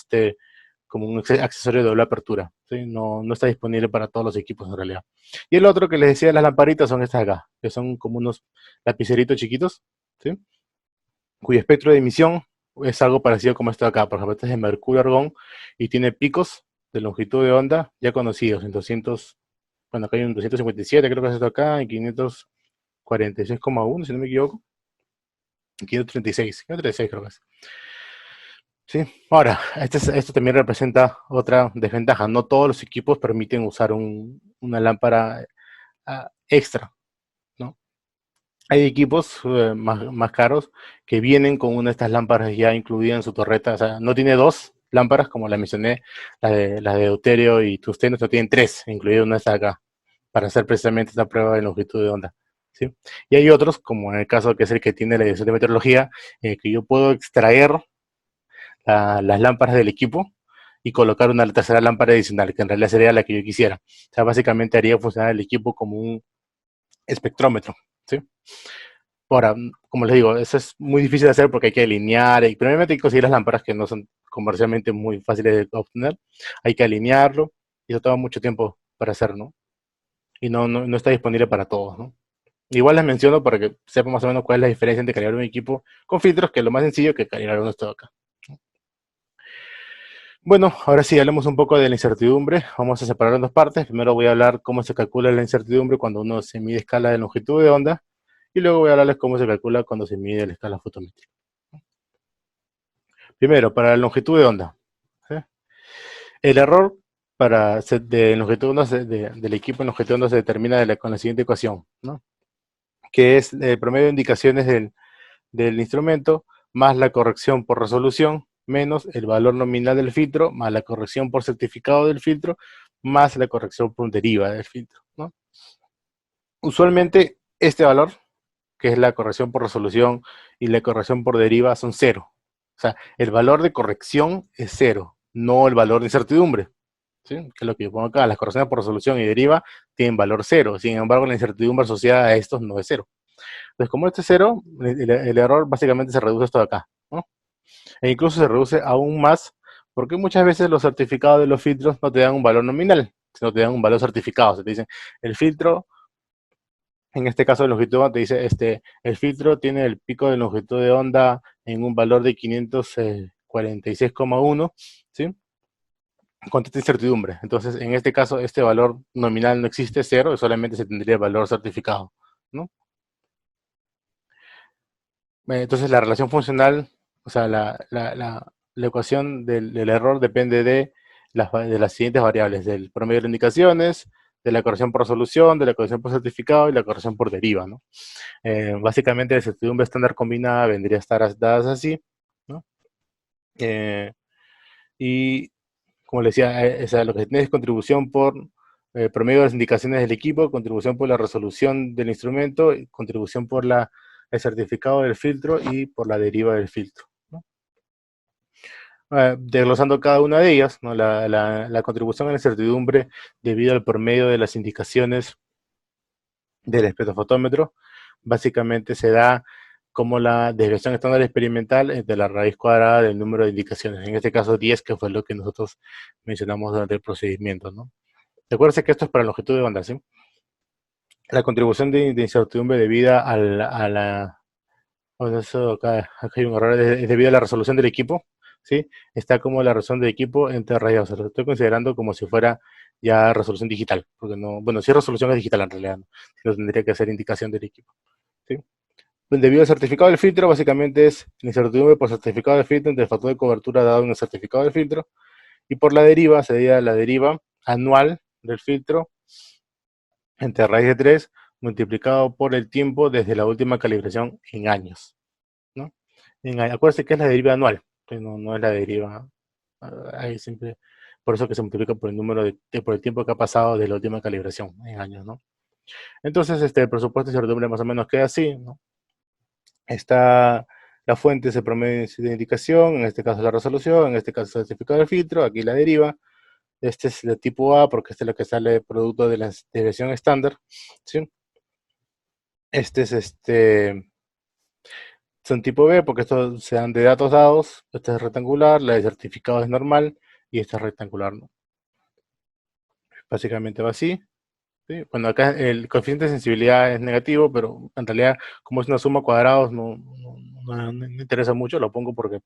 Speaker 1: como un accesorio de doble apertura, ¿sí? No está disponible para todos los equipos en realidad. Y el otro que les decía, las lamparitas son estas de acá, que son como unos lapiceritos chiquitos, ¿sí? Cuyo espectro de emisión es algo parecido como esto de acá. Por ejemplo, este es de mercurio argón y tiene picos de longitud de onda ya conocidos en 200, bueno, acá hay un 257, creo que es esto acá, en 546,1, si no me equivoco, en 536 creo que es. Sí, ahora, esto también representa otra desventaja. No todos los equipos permiten usar una lámpara extra, ¿no? Hay equipos más caros que vienen con una de estas lámparas ya incluida en su torreta. O sea, no tiene dos lámparas, como la mencioné, la de deuterio y tungsteno, no tienen tres, incluida una de estas acá, para hacer precisamente esta prueba de longitud de onda. ¿Sí? Y hay otros, como en el caso que es el que tiene la dirección de meteorología, que yo puedo extraer las lámparas del equipo y colocar una tercera lámpara adicional, que en realidad sería la que yo quisiera. O sea, básicamente haría funcionar el equipo como un espectrómetro. ¿Sí? Ahora, como les digo, eso es muy difícil de hacer porque hay que alinear y primeramente hay que conseguir las lámparas que no son comercialmente muy fáciles de obtener. Hay que alinearlo y eso toma mucho tiempo para hacer, ¿no? Y no está disponible para todos, ¿no? Igual les menciono para que sepan más o menos cuál es la diferencia entre calibrar un equipo con filtros, que es lo más sencillo que calibrar uno de acá. Bueno, ahora sí, hablemos un poco de la incertidumbre. Vamos a separar en dos partes. Primero voy a hablar cómo se calcula la incertidumbre cuando uno se mide escala de longitud de onda. Y luego voy a hablarles cómo se calcula cuando se mide la escala fotométrica. Primero, para la longitud de onda. ¿Sí? El error de longitud de onda del equipo en longitud de onda se determina con la siguiente ecuación, ¿no? Que es el promedio de indicaciones del instrumento más la corrección por resolución menos el valor nominal del filtro más la corrección por certificado del filtro más la corrección por deriva del filtro, ¿no? Usualmente este valor, que es la corrección por resolución y la corrección por deriva, son cero. O sea, el valor de corrección es cero, no el valor de incertidumbre. ¿Sí? Que es lo que yo pongo acá. Las correcciones por resolución y deriva tienen valor cero. Sin embargo, la incertidumbre asociada a estos no es cero. Entonces, como este es cero, el error básicamente se reduce esto de acá, ¿no? E incluso se reduce aún más porque muchas veces los certificados de los filtros no te dan un valor nominal, sino te dan un valor certificado. O sea, te dicen, el filtro, en este caso de longitud de onda, te dice, el filtro tiene el pico de longitud de onda en un valor de 546,1, ¿sí? Con esta incertidumbre. Entonces, en este caso, este valor nominal no existe, cero, solamente se tendría el valor certificado, ¿no? Entonces, la relación funcional, o sea, la ecuación del error depende de las siguientes variables: del promedio de indicaciones, de la corrección por resolución, de la corrección por certificado y la corrección por deriva, ¿no? Básicamente, la incertidumbre estándar combinada vendría a estar dadas así, ¿no? Y como le decía, o sea, lo que tiene es contribución por promedio de las indicaciones del equipo, contribución por la resolución del instrumento, contribución por el certificado del filtro y por la deriva del filtro, ¿no? Desglosando cada una de ellas, ¿no? La contribución a la incertidumbre debido al promedio de las indicaciones del espectrofotómetro básicamente se da como la desviación estándar experimental de la raíz cuadrada del número de indicaciones, en este caso 10, que fue lo que nosotros mencionamos durante el procedimiento, ¿no? Recuerden que esto es para longitud de onda, ¿sí? La contribución de incertidumbre debida bueno, eso acá hay un error, es debido a la resolución del equipo, ¿sí? Está como la resolución del equipo entre rayos, o sea, lo estoy considerando como si fuera ya resolución digital, porque no, bueno, si es resolución es digital en realidad, ¿no? Si no tendría que ser indicación del equipo, ¿sí? Debido al certificado del filtro, básicamente es la incertidumbre por certificado del filtro entre el factor de cobertura dado en el certificado del filtro, y por la deriva sería la deriva anual del filtro entre raíz de 3 multiplicado por el tiempo desde la última calibración en años, ¿no? Acuérdense que es la deriva anual, no es la deriva, ahí siempre, por eso que se multiplica por el número por el tiempo que ha pasado desde la última calibración en años, ¿no? Entonces, el presupuesto de incertidumbre más o menos queda así, ¿no? Está la fuente, es el promedio de indicación, en este caso la resolución, en este caso el certificado del filtro, aquí la deriva. Este es de tipo A porque este es lo que sale producto de la desviación estándar, ¿sí? Este es son tipo B porque estos se dan de datos dados, este es rectangular, la de certificado es normal y esta es rectangular, ¿no? Básicamente va así. ¿Sí? Bueno, acá el coeficiente de sensibilidad es negativo, pero en realidad, como es una suma de cuadrados, no interesa mucho, lo pongo porque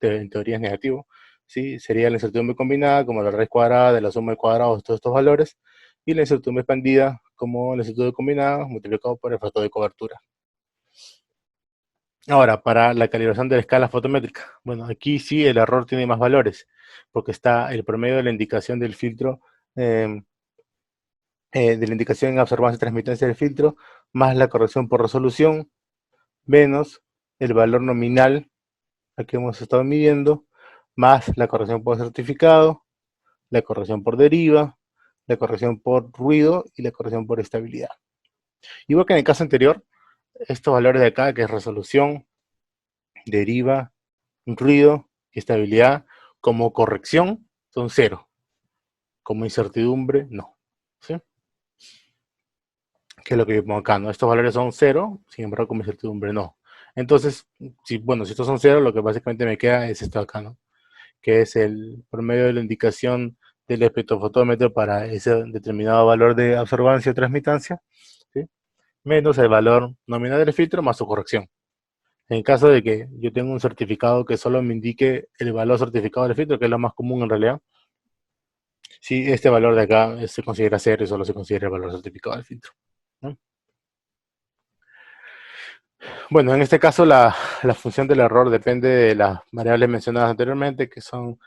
Speaker 1: en teoría es negativo. ¿Sí? Sería la incertidumbre combinada como la raíz cuadrada de la suma de cuadrados de todos estos valores, y la incertidumbre expandida como la incertidumbre combinada multiplicado por el factor de cobertura. Ahora, para la calibración de la escala fotométrica. Bueno, aquí sí el error tiene más valores, porque está el promedio de la indicación del filtro, de la indicación en observancia y transmitancia del filtro, más la corrección por resolución, menos el valor nominal al que hemos estado midiendo, más la corrección por certificado, la corrección por deriva, la corrección por ruido y la corrección por estabilidad. Igual que en el caso anterior, estos valores de acá, que es resolución, deriva, ruido y estabilidad, como corrección son 0, como incertidumbre no. ¿Sí? Que es lo que yo pongo acá, ¿no? Estos valores son 0, sin embargo como incertidumbre no. Entonces, si estos son 0, lo que básicamente me queda es esto acá, ¿no? Que es el promedio de la indicación del espectrofotómetro para ese determinado valor de absorbancia o transmitancia, ¿sí? Menos el valor nominal del filtro más su corrección. En caso de que yo tenga un certificado que solo me indique el valor certificado del filtro, que es lo más común en realidad, si este valor de acá se considera 0 y solo se considera el valor certificado del filtro, ¿no? Bueno, en este caso la función del error depende de las variables mencionadas anteriormente, que son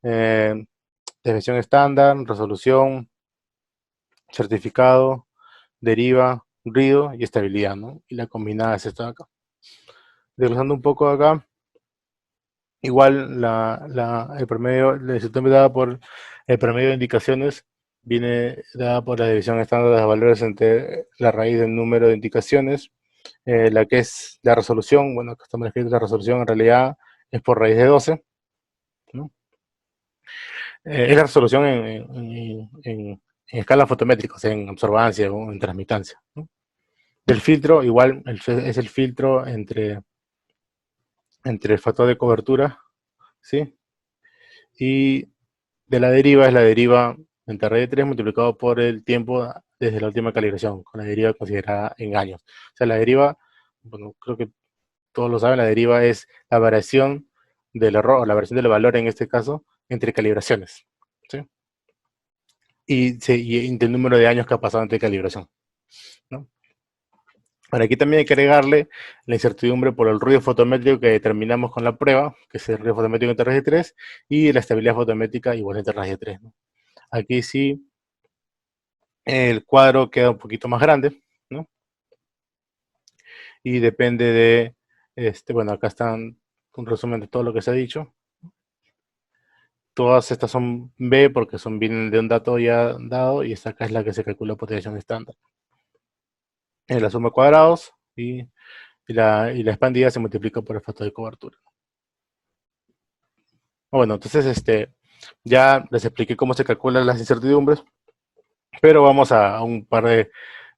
Speaker 1: desviación estándar, resolución, certificado, deriva, ruido y estabilidad, ¿no? Y la combinada es esta de acá. Desglosando un poco acá, igual el promedio, la decisión dada por el promedio de indicaciones viene dada por la división estándar de los valores entre la raíz del número de indicaciones, la que es la resolución. Bueno, acá estamos escritos la resolución, en realidad es por raíz de 12, ¿no? Es la resolución en escala fotométrica, o sea, en absorbancia o en transmitancia, ¿no? Del filtro, igual es el filtro entre el factor de cobertura, ¿sí? Y de la deriva es la deriva entre raíz de 3 multiplicado por el tiempo desde la última calibración, con la deriva considerada en años. O sea, la deriva, bueno, creo que todos lo saben, la deriva es la variación del error, o la variación del valor en este caso, entre calibraciones, ¿sí? Y entre el número de años que ha pasado entre calibración, ¿no? Ahora, aquí también hay que agregarle la incertidumbre por el ruido fotométrico que determinamos con la prueba, que es el ruido fotométrico entre RAID 3, y la estabilidad fotométrica igual entre RAID 3, ¿no? Aquí sí el cuadro queda un poquito más grande, ¿no? Y depende de, bueno, acá están un resumen de todo lo que se ha dicho. Todas estas son B porque vienen de un dato ya dado, y esta acá es la que se calcula por desviación estándar. La suma de cuadrados y la expandida se multiplica por el factor de cobertura. Bueno, entonces ya les expliqué cómo se calculan las incertidumbres, pero vamos a un par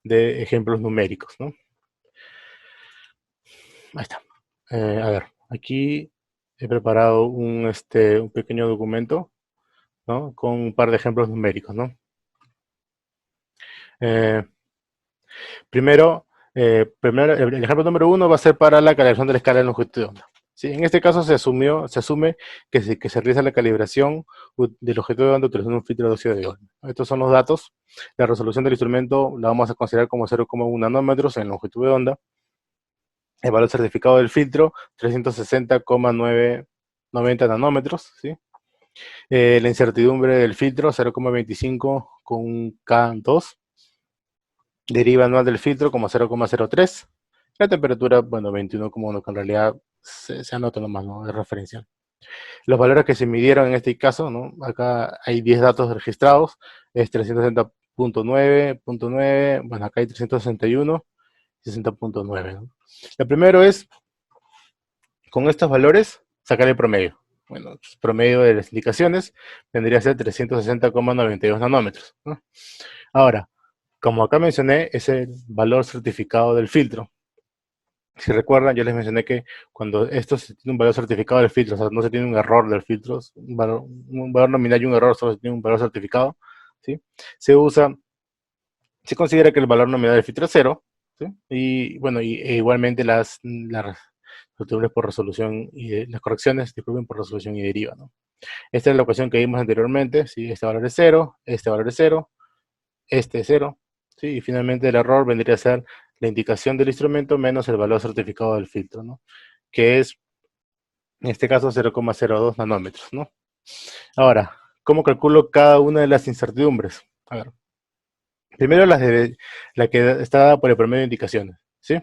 Speaker 1: de ejemplos numéricos, ¿no? Ahí está. A ver, aquí he preparado un pequeño documento, ¿no? Con un par de ejemplos numéricos, ¿no? Eh, primero, el ejemplo número 1 va a ser para la calibración de la escala de longitud de onda. ¿Sí? En este caso se asume que se realiza la calibración del objeto de onda utilizando un filtro de óxido de iones. Estos son los datos. La resolución del instrumento la vamos a considerar como 0,1 nanómetros en longitud de onda. El valor certificado del filtro, 360,990 nanómetros, ¿sí? La incertidumbre del filtro, 0,25 con un K2. Deriva anual del filtro como 0,03. La temperatura, bueno, 21,1, que en realidad se anota nomás, ¿no? De referencia. Los valores que se midieron en este caso, ¿no? Acá hay 10 datos registrados, es 360,9, bueno, acá hay 361, 60,9, ¿no? Lo primero es, con estos valores, sacar el promedio. Bueno, el promedio de las indicaciones vendría a ser 360,92 nanómetros, ¿no? Ahora, como acá mencioné, es el valor certificado del filtro. Si recuerdan, yo les mencioné que cuando esto se tiene un valor certificado del filtro, o sea, no se tiene un error del filtro, un valor nominal y un error, solo se tiene un valor certificado, ¿sí? Se usa, se considera que el valor nominal del filtro es cero, ¿sí? Y bueno, igualmente las resoluciones por resolución y las correcciones, disculpen, por resolución y deriva, ¿no? Esta es la ecuación que vimos anteriormente, ¿sí? Este valor es cero, este valor es cero, este es cero, ¿sí? Y finalmente el error vendría a ser la indicación del instrumento menos el valor certificado del filtro, ¿no? Que es, en este caso, 0,02 nanómetros, ¿no? Ahora, ¿cómo calculo cada una de las incertidumbres? A ver, primero la que está dada por el promedio de indicaciones, ¿sí?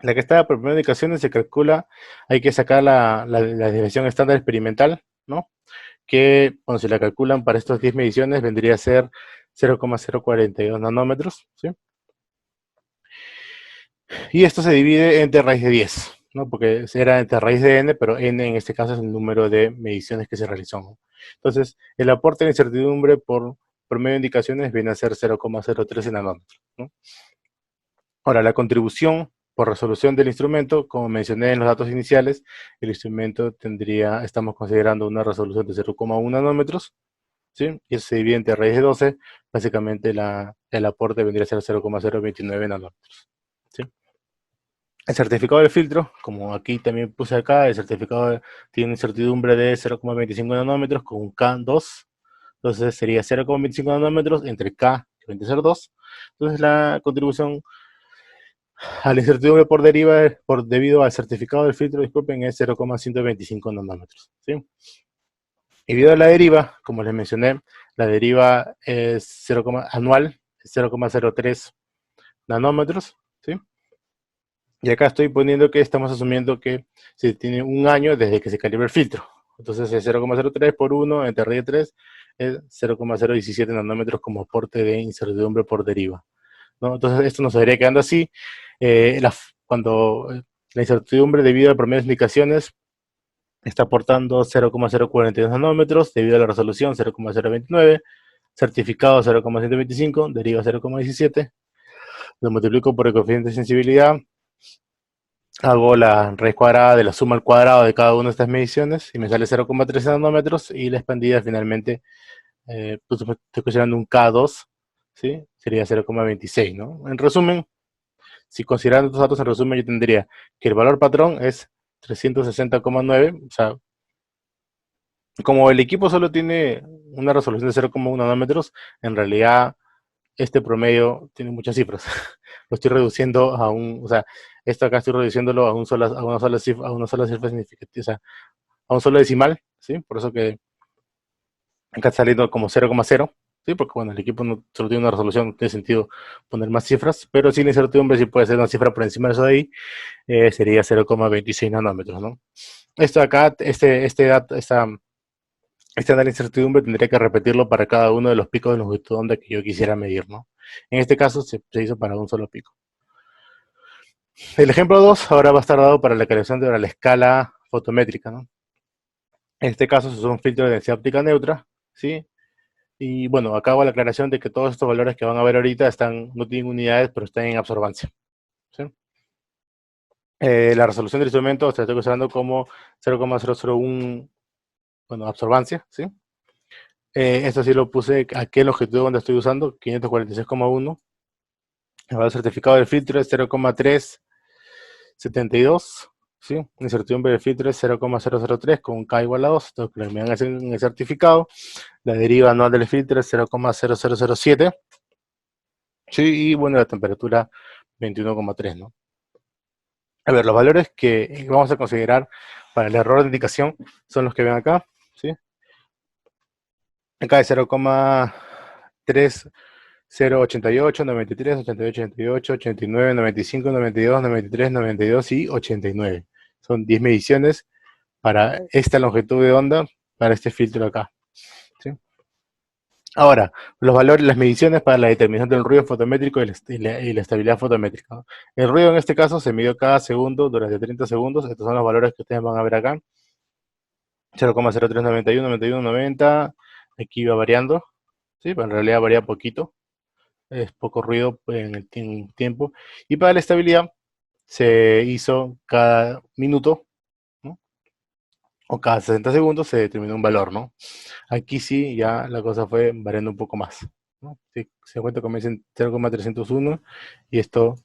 Speaker 1: La que está dada por el promedio de indicaciones se calcula, hay que sacar la desviación estándar experimental, ¿no? Que, bueno, si la calculan para estas 10 mediciones, vendría a ser 0,042 nanómetros, ¿sí? Y esto se divide entre raíz de 10, ¿no? Porque era entre raíz de n, pero n en este caso es el número de mediciones que se realizó, ¿no? Entonces, el aporte de incertidumbre por promedio de indicaciones viene a ser 0,013 nanómetros, ¿no? Ahora, la contribución por resolución del instrumento, como mencioné en los datos iniciales, el instrumento tendría, estamos considerando una resolución de 0,1 nanómetros, ¿sí? Y eso se divide entre raíz de 12, básicamente el aporte vendría a ser 0,029 nanómetros, ¿sí? El certificado de filtro, como aquí también puse acá, el certificado tiene una incertidumbre de 0,25 nanómetros con un K2. Entonces sería 0,25 nanómetros entre K, que viene a ser 2. Entonces la contribución a la incertidumbre por deriva, debido al certificado del filtro, disculpen, es 0,125 nanómetros, ¿sí? Y debido a la deriva, como les mencioné, la deriva es 0, anual, 0,03 nanómetros, ¿sí? Y acá estoy poniendo que estamos asumiendo que se tiene un año desde que se calibra el filtro. Entonces es 0,03 por 1 entre raíz de 3 es 0,017 nanómetros como aporte de incertidumbre por deriva, ¿no? Entonces esto nos estaría quedando así. Cuando la incertidumbre debido a promedio de indicaciones está aportando 0,042 nanómetros, debido a la resolución 0,029, certificado 0,125, deriva 0,17, lo multiplico por el coeficiente de sensibilidad, hago la raíz cuadrada de la suma al cuadrado de cada una de estas mediciones y me sale 0,13 nanómetros y la expandida finalmente, pues estoy considerando un K2, ¿sí? Sería 0,26, ¿no? En resumen, si considerando estos datos en resumen, yo tendría que el valor patrón es 360,9, o sea, como el equipo solo tiene una resolución de 0,1 nanómetros, en realidad este promedio tiene muchas cifras. Lo estoy reduciendo a o sea, esto acá estoy reduciéndolo a una sola cifra significativa, o sea, a un solo decimal, ¿sí? Por eso que acá está saliendo como 0,0, ¿sí? Porque bueno, el equipo no solo tiene una resolución, no tiene sentido poner más cifras, pero sin incertidumbre, si puede ser una cifra por encima de eso de ahí, sería 0,26 nanómetros, ¿no? Esto acá, este análisis de incertidumbre tendría que repetirlo para cada uno de los picos de longitud de onda que yo quisiera medir, ¿no? En este caso se hizo para un solo pico. El ejemplo 2 ahora va a estar dado para la calefacción de la escala fotométrica, ¿no? En este caso se usa un filtro de densidad óptica neutra, ¿sí? Y bueno, acá hago la aclaración de que todos estos valores que van a ver ahorita no tienen unidades, pero están en absorbancia, ¿sí? La resolución del instrumento se la estoy considerando como 0,001, bueno, absorbancia, ¿sí? Esto sí lo puse aquí en longitud donde estoy usando, 546,1. El valor certificado del filtro es 0,372, ¿sí? La incertidumbre del filtro es 0,003 con K igual a 2. Entonces, lo que me van a hacer en el certificado, la deriva anual del filtro es 0,0007, ¿sí? Y bueno, la temperatura 21,3, ¿no? A ver, los valores que vamos a considerar para el error de indicación son los que ven acá, ¿sí? Acá es 0,3088, 93, 88, 88, 89, 95, 92, 93, 92 y 89. Son 10 mediciones para esta longitud de onda, para este filtro acá, ¿sí? Ahora, los valores, las mediciones para la determinación del ruido fotométrico y la estabilidad fotométrica, ¿no? El ruido en este caso se midió cada segundo durante 30 segundos. Estos son los valores que ustedes van a ver acá. 0,0391, 91, 90. Aquí va variando, ¿sí? Pero en realidad varía poquito. Es poco ruido en el tiempo. Y para la estabilidad se hizo cada minuto, ¿no? O cada 60 segundos se determinó un valor, ¿no? Aquí sí ya la cosa fue variando un poco más, ¿no? Sí, se cuenta comienza en 0,301 y esto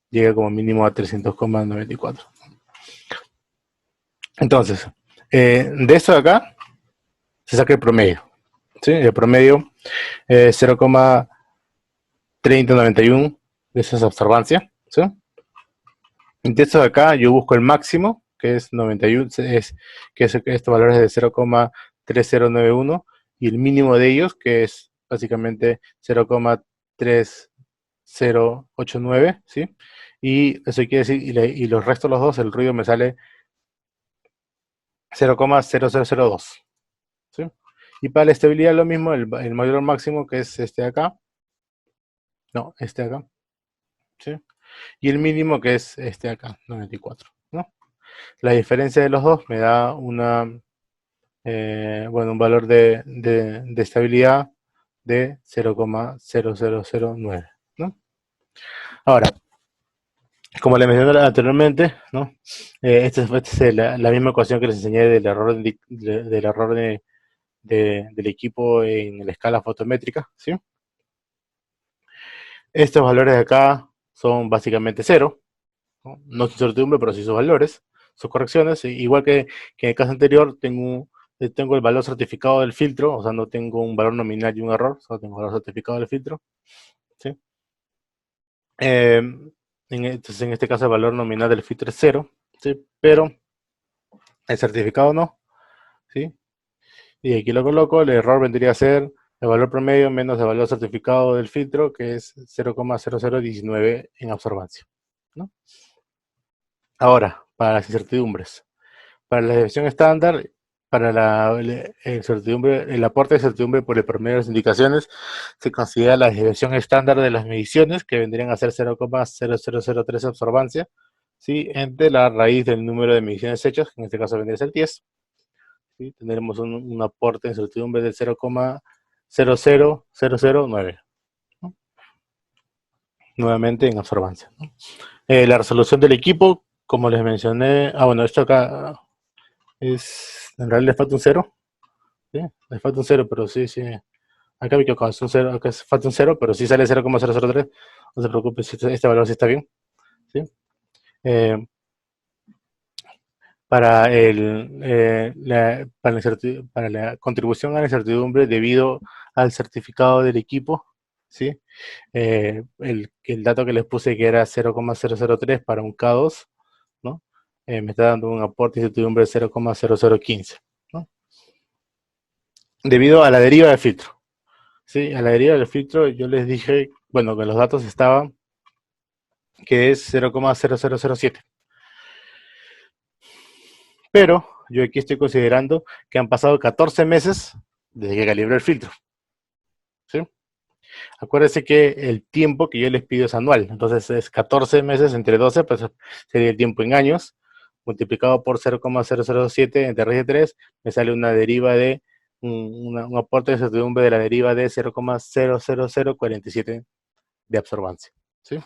Speaker 1: llega como mínimo a 300,94. Entonces, de esto de acá se saca el promedio, ¿sí? El promedio es 0,3091 de esas observancias, ¿sí? De esto de acá yo busco el máximo, que es 91, que estos valores de 0,3091, y el mínimo de ellos, que es básicamente 0,3089, ¿sí? Y eso quiere decir, y los restos los dos, el ruido me sale 0,0002, ¿sí? Y para la estabilidad lo mismo, el mayor máximo, que es este de acá, no, este de acá, ¿sí? Y el mínimo, que es este de acá, 94, ¿no? La diferencia de los dos me da bueno, un valor de estabilidad de 0,0009, ¿no? Ahora, como le mencioné anteriormente, ¿no? Esta es la misma ecuación que les enseñé del error del equipo en la escala fotométrica, ¿sí? Estos valores de acá son básicamente cero, ¿no? No es incertidumbre, pero sí sus valores, sus correcciones. Igual que en el caso anterior, tengo el valor certificado del filtro, o sea, no tengo un valor nominal y un error, solo tengo el valor certificado del filtro, ¿sí? Eh, entonces, en este caso, el valor nominal del filtro es cero, ¿sí? Pero el certificado no, ¿sí? Y aquí lo coloco, el error vendría a ser el valor promedio menos el valor certificado del filtro, que es 0,0019 en absorbancia, ¿no? Ahora, para las incertidumbres. Para la desviación estándar, para el aporte de certidumbre por el promedio de las indicaciones, se considera la desviación estándar de las mediciones, que vendrían a ser 0,0003 absorbancia, ¿sí? Entre la raíz del número de mediciones hechas, que en este caso vendría a ser 10. ¿Sí? Tendremos un aporte de certidumbre del 0,00009, ¿no? Nuevamente en absorbancia, ¿no? La resolución del equipo, como les mencioné, bueno, esto acá en realidad le falta un cero, ¿sí? Le falta un cero, pero sí, sí. Acá me equivoco, es un cero, acá falta un cero, pero sí sale 0,003. No se preocupe, este valor sí está bien, ¿sí? Eh, para la contribución a la incertidumbre debido al certificado del equipo, ¿sí? El dato que les puse, que era 0,003 para un K2, ¿no? Me está dando un aporte de incertidumbre de 0,0015, ¿no? Debido a la deriva del filtro. Sí, a la deriva del filtro yo les dije, bueno, que los datos estaban, que es 0,0007. Pero yo aquí estoy considerando que han pasado 14 meses desde que calibré el filtro, ¿sí? Acuérdense que el tiempo que yo les pido es anual, entonces es 14 meses entre 12, pues sería el tiempo en años, multiplicado por 0,007 entre raíz de 3, me sale una deriva de un aporte de certidumbre de la deriva de 0,00047 de absorbancia, ¿sí?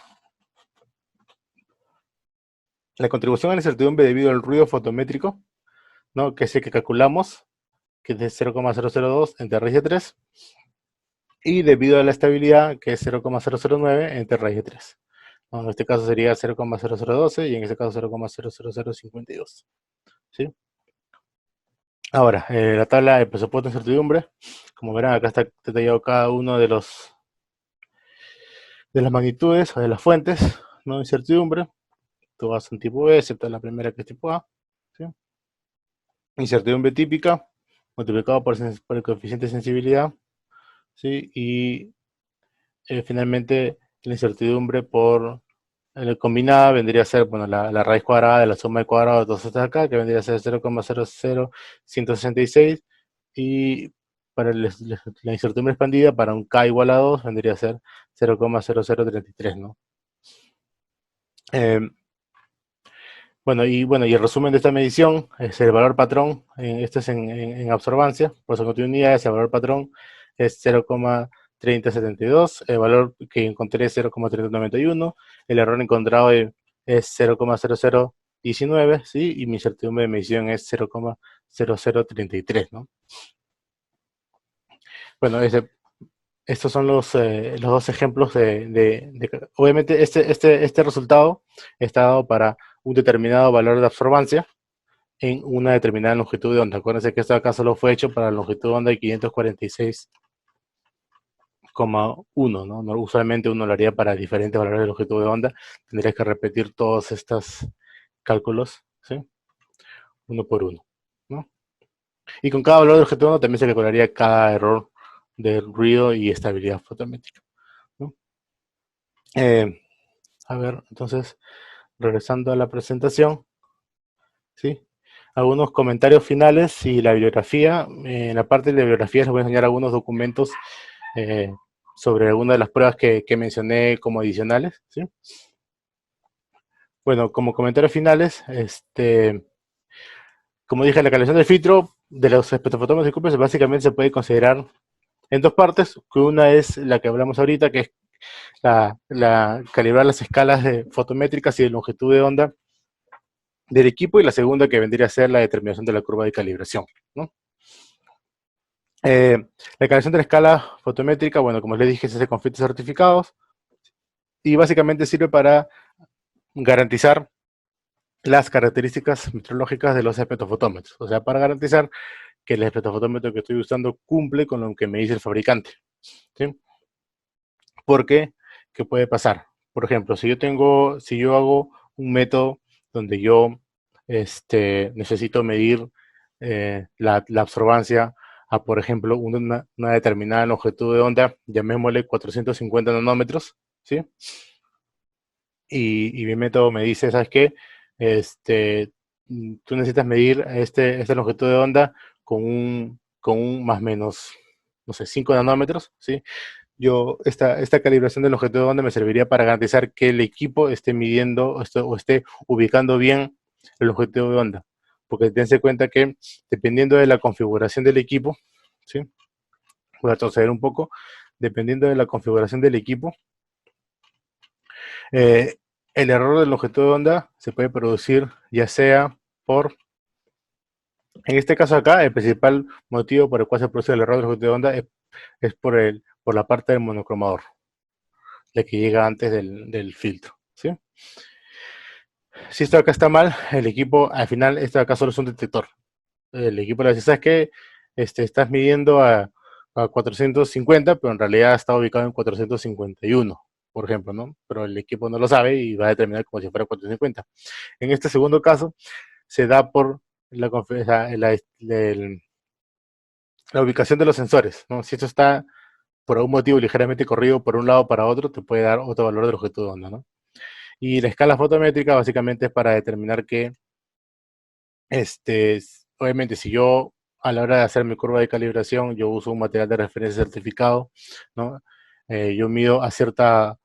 Speaker 1: La contribución a la incertidumbre debido al ruido fotométrico, ¿no? Que es el que calculamos, que es de 0,002 entre raíz de 3, y debido a la estabilidad, que es 0,009 entre raíz de 3. ¿No? En este caso sería 0,0012 y en este caso 0,00052. ¿Sí? Ahora, la tabla de presupuesto de incertidumbre, como verán, acá está detallado cada uno de las magnitudes o de las fuentes, ¿no? De incertidumbre. Todas son tipo E, excepto la primera, que es tipo A, ¿sí? Incertidumbre típica, multiplicado por el coeficiente de sensibilidad, ¿sí? Y finalmente la incertidumbre combinada vendría a ser, bueno, la raíz cuadrada de la suma de cuadrados de todos estos acá, que vendría a ser 0,00166, y para la incertidumbre expandida, para un K igual a 2, vendría a ser 0,0033, ¿no? Eh, bueno, y el resumen de esta medición es el valor patrón, esto es en absorbancia, por su continuidad, el valor patrón es 0,3072, el valor que encontré es 0,3091, el error encontrado es 0,0019, ¿sí? Y mi incertidumbre de medición es 0,0033, ¿no? Bueno, estos son los dos ejemplos obviamente, este resultado está dado para un determinado valor de absorbancia en una determinada longitud de onda. Acuérdense que esto acá solo fue hecho para la longitud de onda de 546,1, ¿no? Usualmente uno lo haría para diferentes valores de longitud de onda. Tendrías que repetir todos estos cálculos, ¿sí? Uno por uno, ¿no? Y con cada valor de longitud de onda también se calcularía cada error de ruido y estabilidad fotométrica, ¿no? Eh, a ver, entonces, regresando a la presentación, ¿sí? Algunos comentarios finales y la bibliografía. En la parte de la bibliografía les voy a enseñar algunos documentos eh, sobre algunas de las pruebas que mencioné como adicionales, ¿sí? Bueno, como comentarios finales, como dije, la calibración del filtro de los espectrofotómetros y Cooper básicamente se puede considerar en dos partes, que una es la que hablamos ahorita, que es calibrar las escalas fotométricas y de longitud de onda del equipo, y la segunda que vendría a ser la determinación de la curva de calibración, ¿no? La calibración de la escala fotométrica, bueno, como les dije, se hace con filtros certificados y básicamente sirve para garantizar las características meteorológicas de los espectrofotómetros, o sea, para garantizar que el espectrofotómetro que estoy usando cumple con lo que me dice el fabricante, ¿sí? Porque, ¿qué puede pasar? Por ejemplo, si yo hago un método donde yo necesito medir la absorbancia a, por ejemplo, una determinada longitud de onda, llamémosle 450 nanómetros, ¿sí? Y mi método me dice, ¿sabes qué? Tú necesitas medir esta longitud de onda con un más o menos, no sé, 5 nanómetros, ¿sí? Esta calibración de longitud de onda me serviría para garantizar que el equipo esté midiendo o esté ubicando bien la longitud de onda. Porque dense cuenta que dependiendo de la configuración del equipo, ¿sí? Voy a retroceder un poco, dependiendo de la configuración del equipo, eh, el error de longitud de onda se puede producir ya sea en este caso acá, el principal motivo por el cual se produce el error de longitud de onda es por la parte del monocromador, la que llega antes del filtro, ¿sí? Si esto acá está mal, el equipo, al final, esto acá solo es un detector. El equipo le dice, ¿sabes qué? Estás midiendo a 450, pero en realidad está ubicado en 451, por ejemplo, ¿no? Pero el equipo no lo sabe y va a determinar como si fuera 450. En este segundo caso, se da por la ubicación de los sensores, ¿no? Si esto está por algún motivo ligeramente corrido por un lado para otro, te puede dar otro valor de longitud de onda, ¿no? Y la escala fotométrica básicamente es para determinar que, obviamente, si yo a la hora de hacer mi curva de calibración, yo uso un material de referencia certificado, ¿no? Yo mido a cierto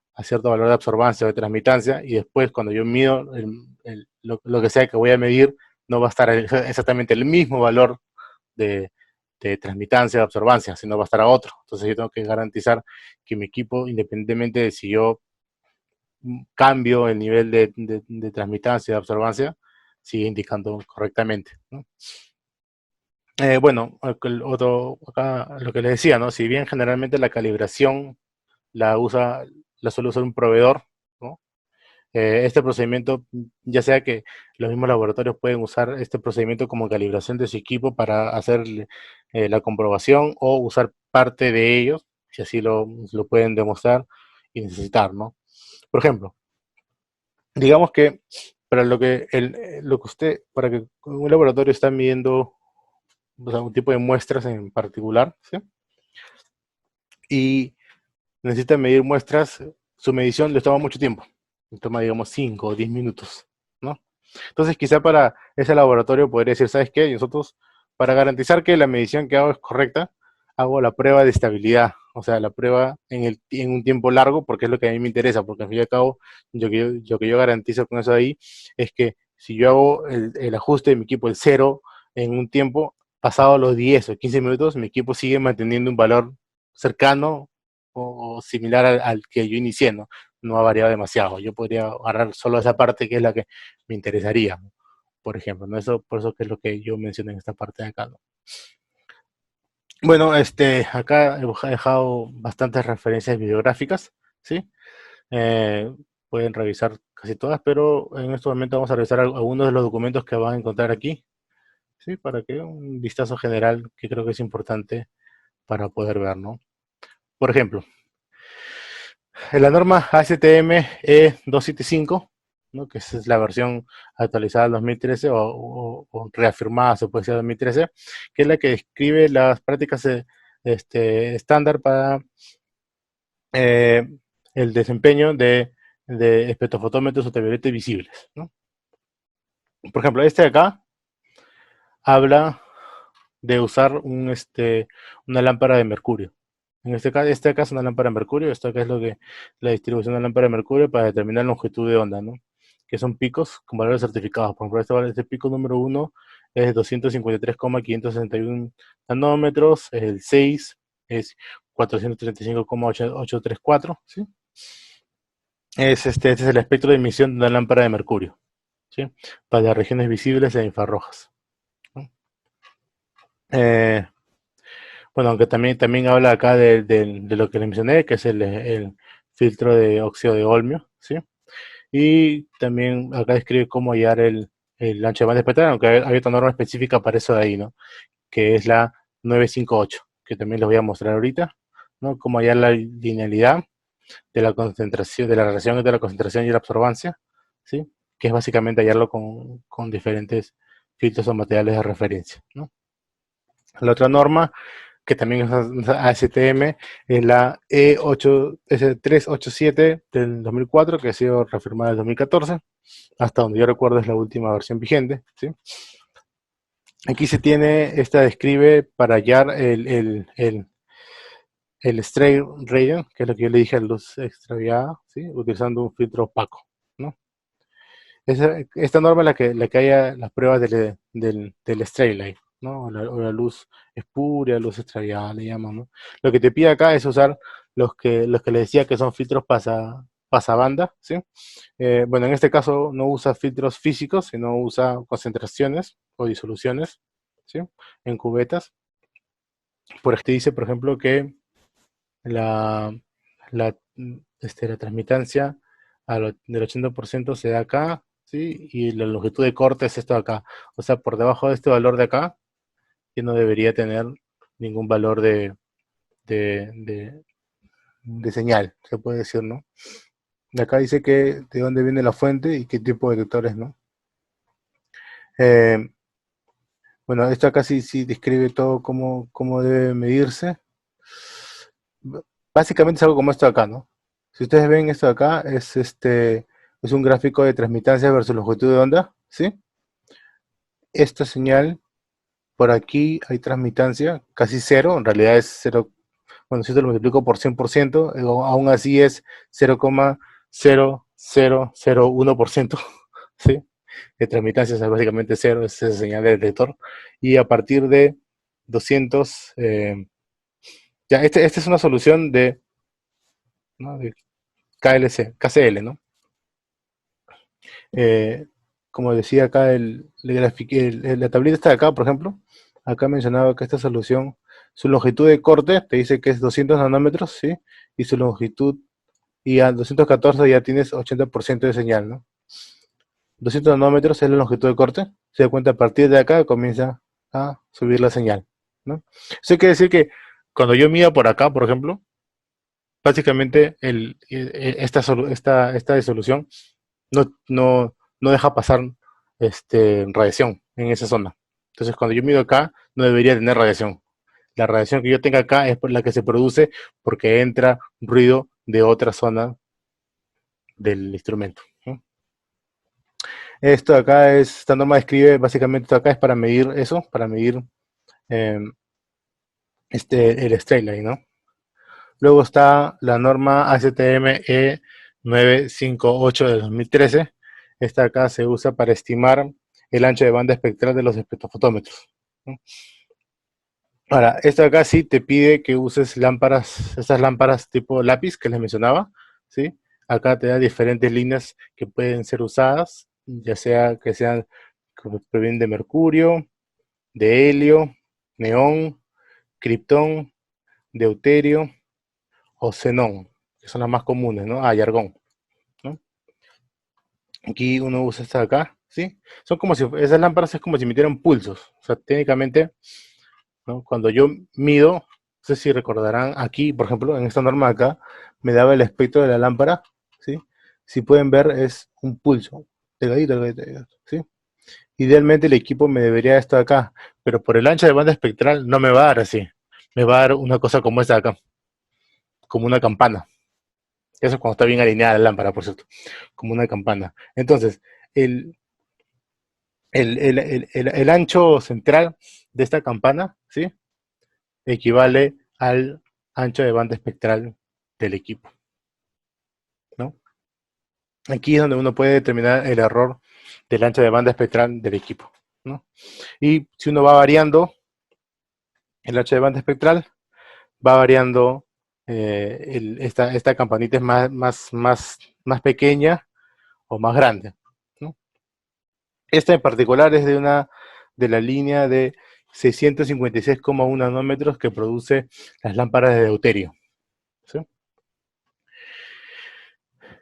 Speaker 1: valor de absorbancia o de transmitancia, y después cuando yo mido lo que sea que voy a medir, no va a estar exactamente el mismo valor de, de transmitancia, de absorbancia, sino va a estar a otro. Entonces yo tengo que garantizar que mi equipo, independientemente de si yo cambio el nivel de transmitancia y de absorbancia, sigue indicando correctamente, ¿no? Bueno, acá lo que les decía, ¿no? Si bien generalmente la calibración la suele usar un proveedor, ¿no? Este procedimiento, ya sea que los mismos laboratorios pueden usar este procedimiento como calibración de su equipo para hacer la comprobación, o usar parte de ellos, si así lo pueden demostrar y necesitar, ¿no? Por ejemplo, digamos que para que un laboratorio está midiendo, o sea, un tipo de muestras en particular, ¿sí? Y necesita medir muestras, su medición le toma mucho tiempo, le toma, digamos, 5 o 10 minutos, ¿no? Entonces, quizá para ese laboratorio podría decir, ¿sabes qué? Nosotros, para garantizar que la medición que hago es correcta, hago la prueba de estabilidad, o sea, la prueba en un tiempo largo, porque es lo que a mí me interesa, porque al fin y al cabo, lo que yo garantizo con eso ahí es que si yo hago el ajuste de mi equipo, el cero, en un tiempo, pasado los 10 o 15 minutos, mi equipo sigue manteniendo un valor cercano o similar al que yo inicié, ¿no? no ha variado demasiado. Yo podría agarrar solo esa parte que es la que me interesaría, ¿no? Por ejemplo, ¿no? Eso, por eso que es lo que yo mencioné en esta parte de acá, ¿no? Bueno, acá he dejado bastantes referencias bibliográficas, ¿sí? Eh, Pueden revisar casi todas, pero en este momento vamos a revisar algunos de los documentos que van a encontrar aquí, ¿sí? Para que un vistazo general que creo que es importante para poder ver, ¿no? Por ejemplo, en la norma ASTM E275, ¿no? Que es la versión actualizada del 2013 o reafirmada, se puede decir, 2013, que es la que describe las prácticas estándar para eh, el desempeño de espectrofotómetros ultravioleta visibles, ¿no? Por ejemplo, este de acá habla de usar una lámpara de mercurio. En este acá es una lámpara de mercurio, esto acá es lo que la distribución de la lámpara de mercurio para determinar la longitud de onda, ¿no? Que son picos con valores certificados. Por ejemplo, este pico número uno es 253,561 nanómetros, el 6 es 435,834, ¿sí? Este es el espectro de emisión de una lámpara de mercurio, ¿sí? Para las regiones visibles e infrarrojas, ¿no? Eh, bueno, aunque también habla acá de lo que le mencioné, que es el filtro de óxido de olmio, ¿sí? Y también acá describe cómo hallar el ancho de banda espectral, aunque hay otra norma específica para eso de ahí, ¿no? Que es la 958, que también les voy a mostrar ahorita, ¿no? Cómo hallar la linealidad de la concentración, de la relación entre la concentración y la absorbancia, ¿sí? Que es básicamente hallarlo con diferentes filtros o materiales de referencia, ¿no? La otra norma, que también es ASTM, es la E387 del 2004, que ha sido reafirmada en el 2014, hasta donde yo recuerdo es la última versión vigente, ¿sí? Aquí se tiene, esta describe para hallar el stray radiant, que es lo que yo le dije a luz extraviada, ¿sí? Utilizando un filtro opaco, ¿no? Esta norma es la que haya las pruebas del stray light, ¿no? O la luz espuria, luz extraviada, le llaman, ¿no? Lo que te pide acá es usar los que le decía que son filtros pasabanda, ¿sí? Bueno, en este caso no usa filtros físicos, sino usa concentraciones o disoluciones, ¿sí? En cubetas. Por este dice, por ejemplo, que la, la transmitancia del 80% se da acá, ¿sí? Y la longitud de corte es esto de acá. O sea, por debajo de este valor de acá, que no debería tener ningún valor de, de, de señal, se puede decir, ¿no? De acá dice que de dónde viene la fuente y qué tipo de detectores, ¿no? Eh, bueno, esto acá sí describe todo cómo debe medirse. Básicamente es algo como esto de acá, ¿no? Si ustedes ven esto de acá, es un gráfico de transmitancia versus longitud de onda, ¿sí? Esta señal, por aquí hay transmitancia, casi cero, en realidad es cero, bueno, si esto lo multiplico por 100%, aún así es 0,0001%, ¿sí? De transmitancia, o sea, básicamente cero es esa señal del detector. Y a partir de 200, ya, esta es una solución ¿no? de KCL, ¿no? Eh, Como decía acá, la tablita está de acá, por ejemplo. Acá mencionaba que esta solución, su longitud de corte, te dice que es 200 nanómetros, ¿sí? Y su longitud, y a 214 ya tienes 80% de señal, ¿no? 200 nanómetros es la longitud de corte. Se da cuenta, a partir de acá comienza a subir la señal, ¿no? Eso quiere decir que cuando yo mido por acá, por ejemplo, básicamente esta disolución no deja pasar radiación en esa zona. Entonces, cuando yo mido acá, no debería tener radiación. La radiación que yo tenga acá es por la que se produce porque entra ruido de otra zona del instrumento, ¿no? Esta norma describe, básicamente, esto acá es para medir eso, para medir eh, el straight line, ¿no? Luego está la norma ASTM E958 de 2013. Esta acá se usa para estimar el ancho de banda espectral de los espectrofotómetros, ¿no? Ahora, esto acá sí te pide que uses lámparas, estas lámparas tipo lápiz que les mencionaba, ¿sí? Acá te da diferentes líneas que pueden ser usadas, ya sea que sean que provienen de mercurio, de helio, neón, criptón, deuterio o xenón, que son las más comunes, ¿no? Ah, y argón, ¿no? Aquí uno usa esta de acá, ¿sí? Son como si, esas lámparas es como si emitieran pulsos. O sea, técnicamente, ¿no? Cuando yo mido, no sé si recordarán aquí, por ejemplo, en esta norma de acá, me daba el espectro de la lámpara, ¿sí? Si pueden ver, es un pulso, delgadito, delgadito, delgadito, ¿sí? Idealmente el equipo me debería dar esto de acá, pero por el ancho de banda espectral no me va a dar así. Me va a dar una cosa como esta de acá, como una campana. Eso es cuando está bien alineada la lámpara, por cierto, como una campana. Entonces, el, el ancho central de esta campana, ¿sí? Equivale al ancho de banda espectral del equipo, ¿no? Aquí es donde uno puede determinar el error del ancho de banda espectral del equipo, ¿no? Y si uno va variando el ancho de banda espectral, va variando, esta campanita es más pequeña o más grande, ¿no? Esta en particular es de la línea de 656,1 nanómetros que produce las lámparas de deuterio, ¿sí?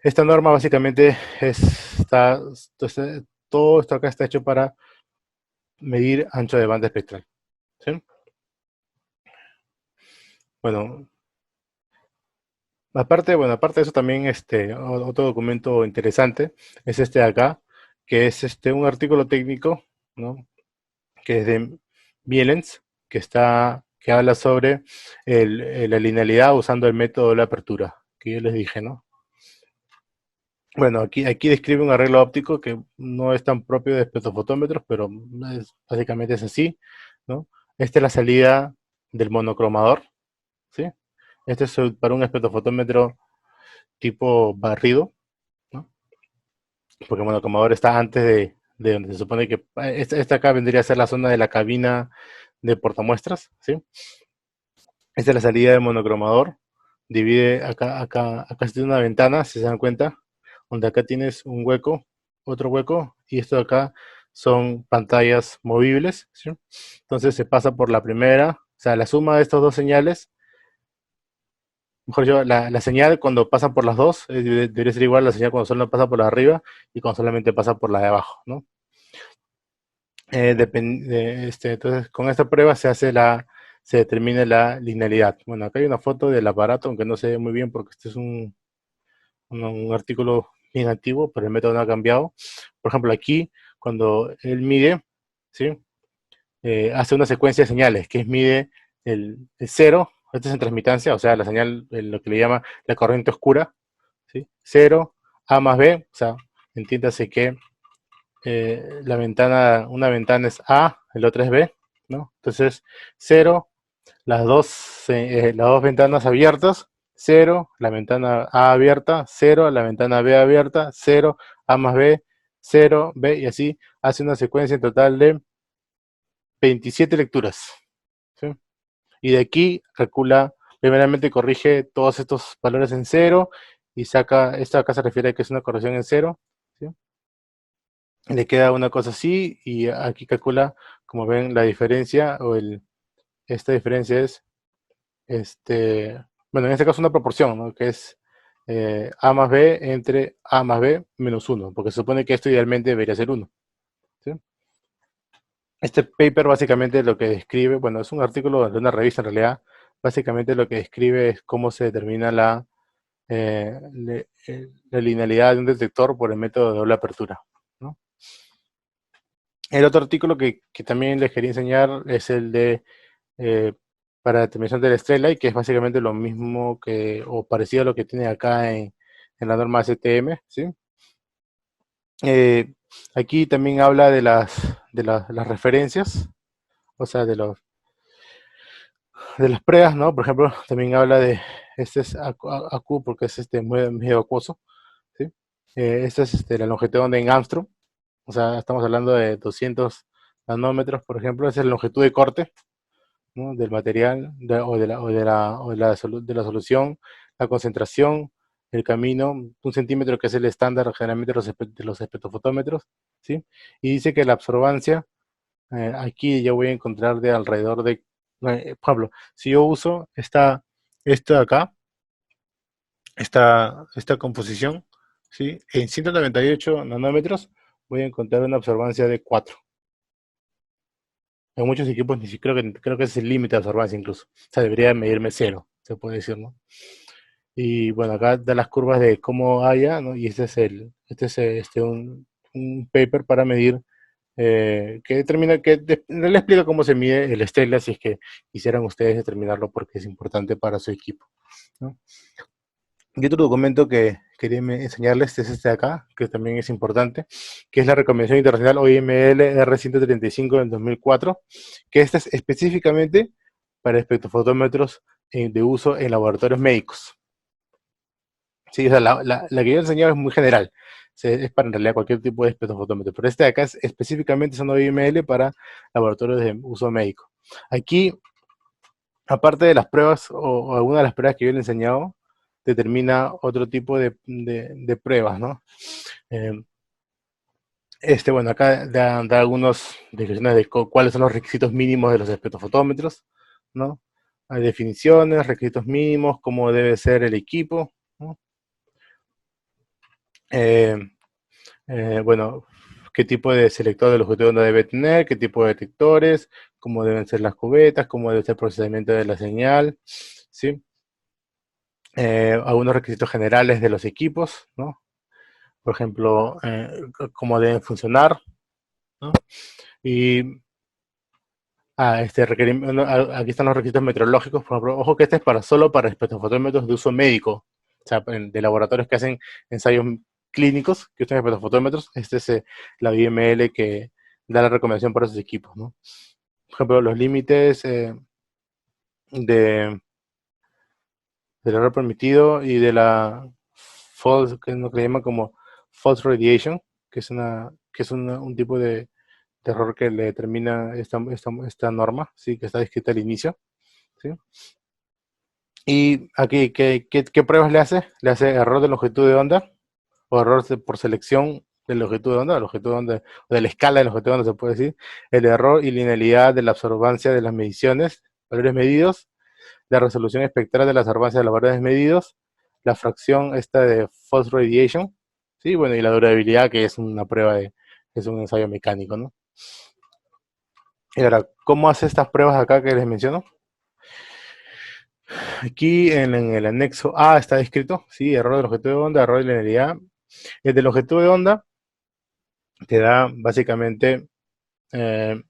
Speaker 1: Esta norma básicamente todo esto acá está hecho para medir ancho de banda espectral, ¿sí? Bueno, aparte de eso también otro documento interesante es este de acá, que es un artículo técnico, ¿no? Que es de Mielens, que habla sobre la linealidad usando el método de la apertura, que yo les dije, ¿no? Bueno, aquí describe un arreglo óptico que no es tan propio de espectrofotómetros, pero básicamente es así, ¿no? Esta es la salida del monocromador, ¿sí? Este es para un espectrofotómetro tipo barrido, ¿no? Porque el monocromador está antes de donde se supone que esta acá vendría a ser la zona de la cabina de portamuestras, ¿sí? Esta es la salida del monocromador. Divide acá se tiene una ventana, si se dan cuenta, donde acá tienes un hueco, otro hueco, y esto de acá son pantallas movibles, ¿sí? Entonces se pasa por la primera, o sea, la suma de estas dos señales, mejor yo, la señal cuando pasa por las dos, debería ser igual a la señal cuando solo pasa por la de arriba y cuando solamente pasa por la de abajo, ¿no? Entonces, con esta prueba se determina la linealidad. Bueno, acá hay una foto del aparato, aunque no se ve muy bien porque este es un artículo bien antiguo, pero el método no ha cambiado. Por ejemplo, aquí, cuando él mide, ¿sí? Hace una secuencia de señales, que es mide el cero, esto es en transmitancia, o sea, la señal, lo que le llama la corriente oscura, ¿sí? Cero, A más B, o sea, entiéndase que una ventana es A, el otro es B, ¿no? Entonces, cero, las dos ventanas abiertas, cero, la ventana A abierta, cero, la ventana B abierta, cero, A más B, cero, B, y así hace una secuencia en total de 27 lecturas, ¿sí? Y de aquí calcula, primeramente corrige todos estos valores en cero y saca, esto acá se refiere a que es una corrección en cero, ¿sí? Le queda una cosa así y aquí calcula, como ven, la diferencia esta diferencia es, bueno, en este caso una proporción, ¿no? Que es A más B entre A más B menos uno, porque se supone que esto idealmente debería ser uno, ¿sí? Este paper básicamente lo que describe, bueno, es un artículo de una revista en realidad, básicamente lo que describe es cómo se determina la linealidad de un detector por el método de doble apertura, ¿no? El otro artículo que también les quería enseñar es el de eh, para determinación de la estrella, y que es básicamente lo mismo o parecido a lo que tiene acá en la norma STM, ¿sí? Eh, Aquí también habla las referencias, o sea, de las pruebas, ¿no? Por ejemplo, también habla este es AQ porque es medio acuoso, ¿sí? Esta es la longitud de onda en Armstrong, o sea, estamos hablando de 200 nanómetros, por ejemplo, esa es la longitud de corte, ¿no? Del material o de la solución, la concentración, el camino, 1 centímetro, que es el estándar generalmente de los espectrofotómetros, ¿sí? Y dice que la absorbancia, aquí yo voy a encontrar de alrededor de, por ejemplo, si yo uso esto de acá, esta composición, ¿sí? En 198 nanómetros voy a encontrar una absorbancia de 4. En muchos equipos ni siquiera creo que es el límite de absorbancia incluso. O sea, debería medirme 0, se puede decir, ¿no? Y bueno, acá da las curvas de cómo haya, ¿no? Y un paper para medir, que determina, le explica cómo se mide el Stella, si es que quisieran ustedes determinarlo, porque es importante para su equipo, ¿no? Y otro documento que quería enseñarles es este de acá, que también es importante, que es la Recomendación Internacional OIML R135 del 2004, que esta es específicamente para espectrofotómetros de uso en laboratorios médicos. Sí, o sea, la que yo he enseñado es muy general, es para en realidad cualquier tipo de espectrofotómetro, pero este de acá es específicamente son OIML para laboratorios de uso médico. Aquí, aparte de las pruebas o algunas de las pruebas que yo le he enseñado, determina otro tipo de pruebas, ¿no? Eh, bueno, acá da algunas descripciones de cuáles son los requisitos mínimos de los espectrofotómetros, ¿no? Hay definiciones, requisitos mínimos, cómo debe ser el equipo, ¿no? Eh, bueno, qué tipo de selector de longitud de onda debe tener, qué tipo de detectores, cómo deben ser las cubetas, cómo debe ser el procesamiento de la señal, ¿sí? Algunos requisitos generales de los equipos, ¿no? Por ejemplo, cómo deben funcionar, ¿no? Y aquí están los requisitos meteorológicos, por ejemplo, ojo que este es solo para espectrofotómetros de uso médico, o sea, de laboratorios que hacen ensayos clínicos, que usan espectrofotómetros. Este es la IML que da la recomendación para esos equipos, ¿no? Por ejemplo, los límites de, del error permitido y de la false, que es lo que le llaman como false radiation, que es un tipo de error que le determina esta norma, ¿sí? Que está descrita al inicio, ¿sí? Y aquí, ¿qué pruebas le hace? Le hace error de longitud de onda o error por selección de longitud de onda, o de la escala de longitud de onda, se puede decir, el error y linealidad de la absorbancia de las mediciones, valores medidos, la resolución espectral de la absorbancia de los valores medidos, la fracción esta de false radiation, ¿sí? Bueno, y la durabilidad, que es una prueba es un ensayo mecánico, ¿no? Y ahora, ¿cómo hace estas pruebas acá que les menciono? Aquí en el anexo A está descrito, sí, error del objeto de onda, error de linealidad. El del objeto de onda te da básicamente eh,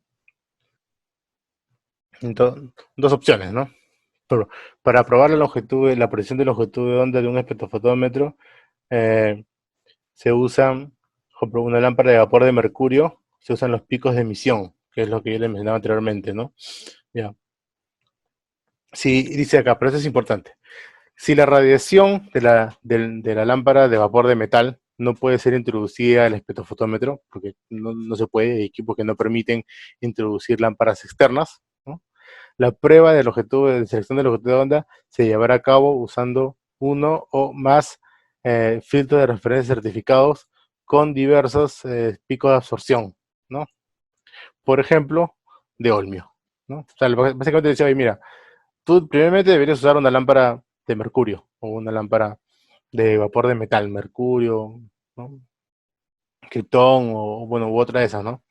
Speaker 1: dos opciones, ¿no? Pero para probar la precisión de la longitud de onda de un espectrofotómetro, eh, se usan, por ejemplo, una lámpara de vapor de mercurio, se usan los picos de emisión, que es lo que yo les mencionaba anteriormente, ¿no? Ya. Sí, dice acá, pero eso es importante. Si la radiación de la lámpara de vapor de metal no puede ser introducida al espectrofotómetro, porque no se puede, hay equipos que no permiten introducir lámparas externas, ¿no? La prueba de selección del objeto de onda se llevará a cabo usando uno o más filtros de referencia certificados con diversos picos de absorción, ¿no? Por ejemplo, de Olmio, ¿no? O sea, básicamente decía, oye, mira, tú primeramente deberías usar una lámpara de mercurio o una lámpara de vapor de metal, mercurio, ¿no? Krypton o bueno, u otra de esas, ¿no?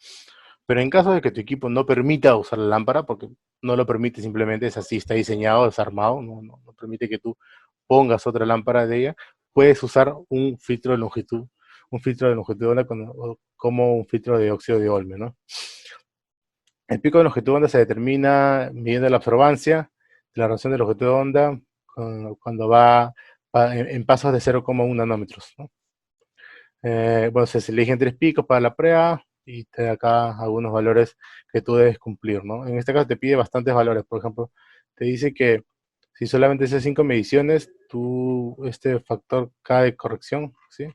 Speaker 1: Pero en caso de que tu equipo no permita usar la lámpara, porque no lo permite, simplemente es así, está diseñado, desarmado, no permite que tú pongas otra lámpara de ella, puedes usar un filtro de longitud de onda como un filtro de óxido de Olme, ¿no? El pico de longitud de onda se determina midiendo la absorbancia de la relación de longitud de onda cuando va en pasos de 0,1 nanómetros, ¿no? Bueno, se eligen 3 picos para la prueba y te da acá algunos valores que tú debes cumplir, ¿no? En este caso te pide bastantes valores. Por ejemplo, te dice que si solamente haces 5 mediciones, este factor K de corrección, ¿sí?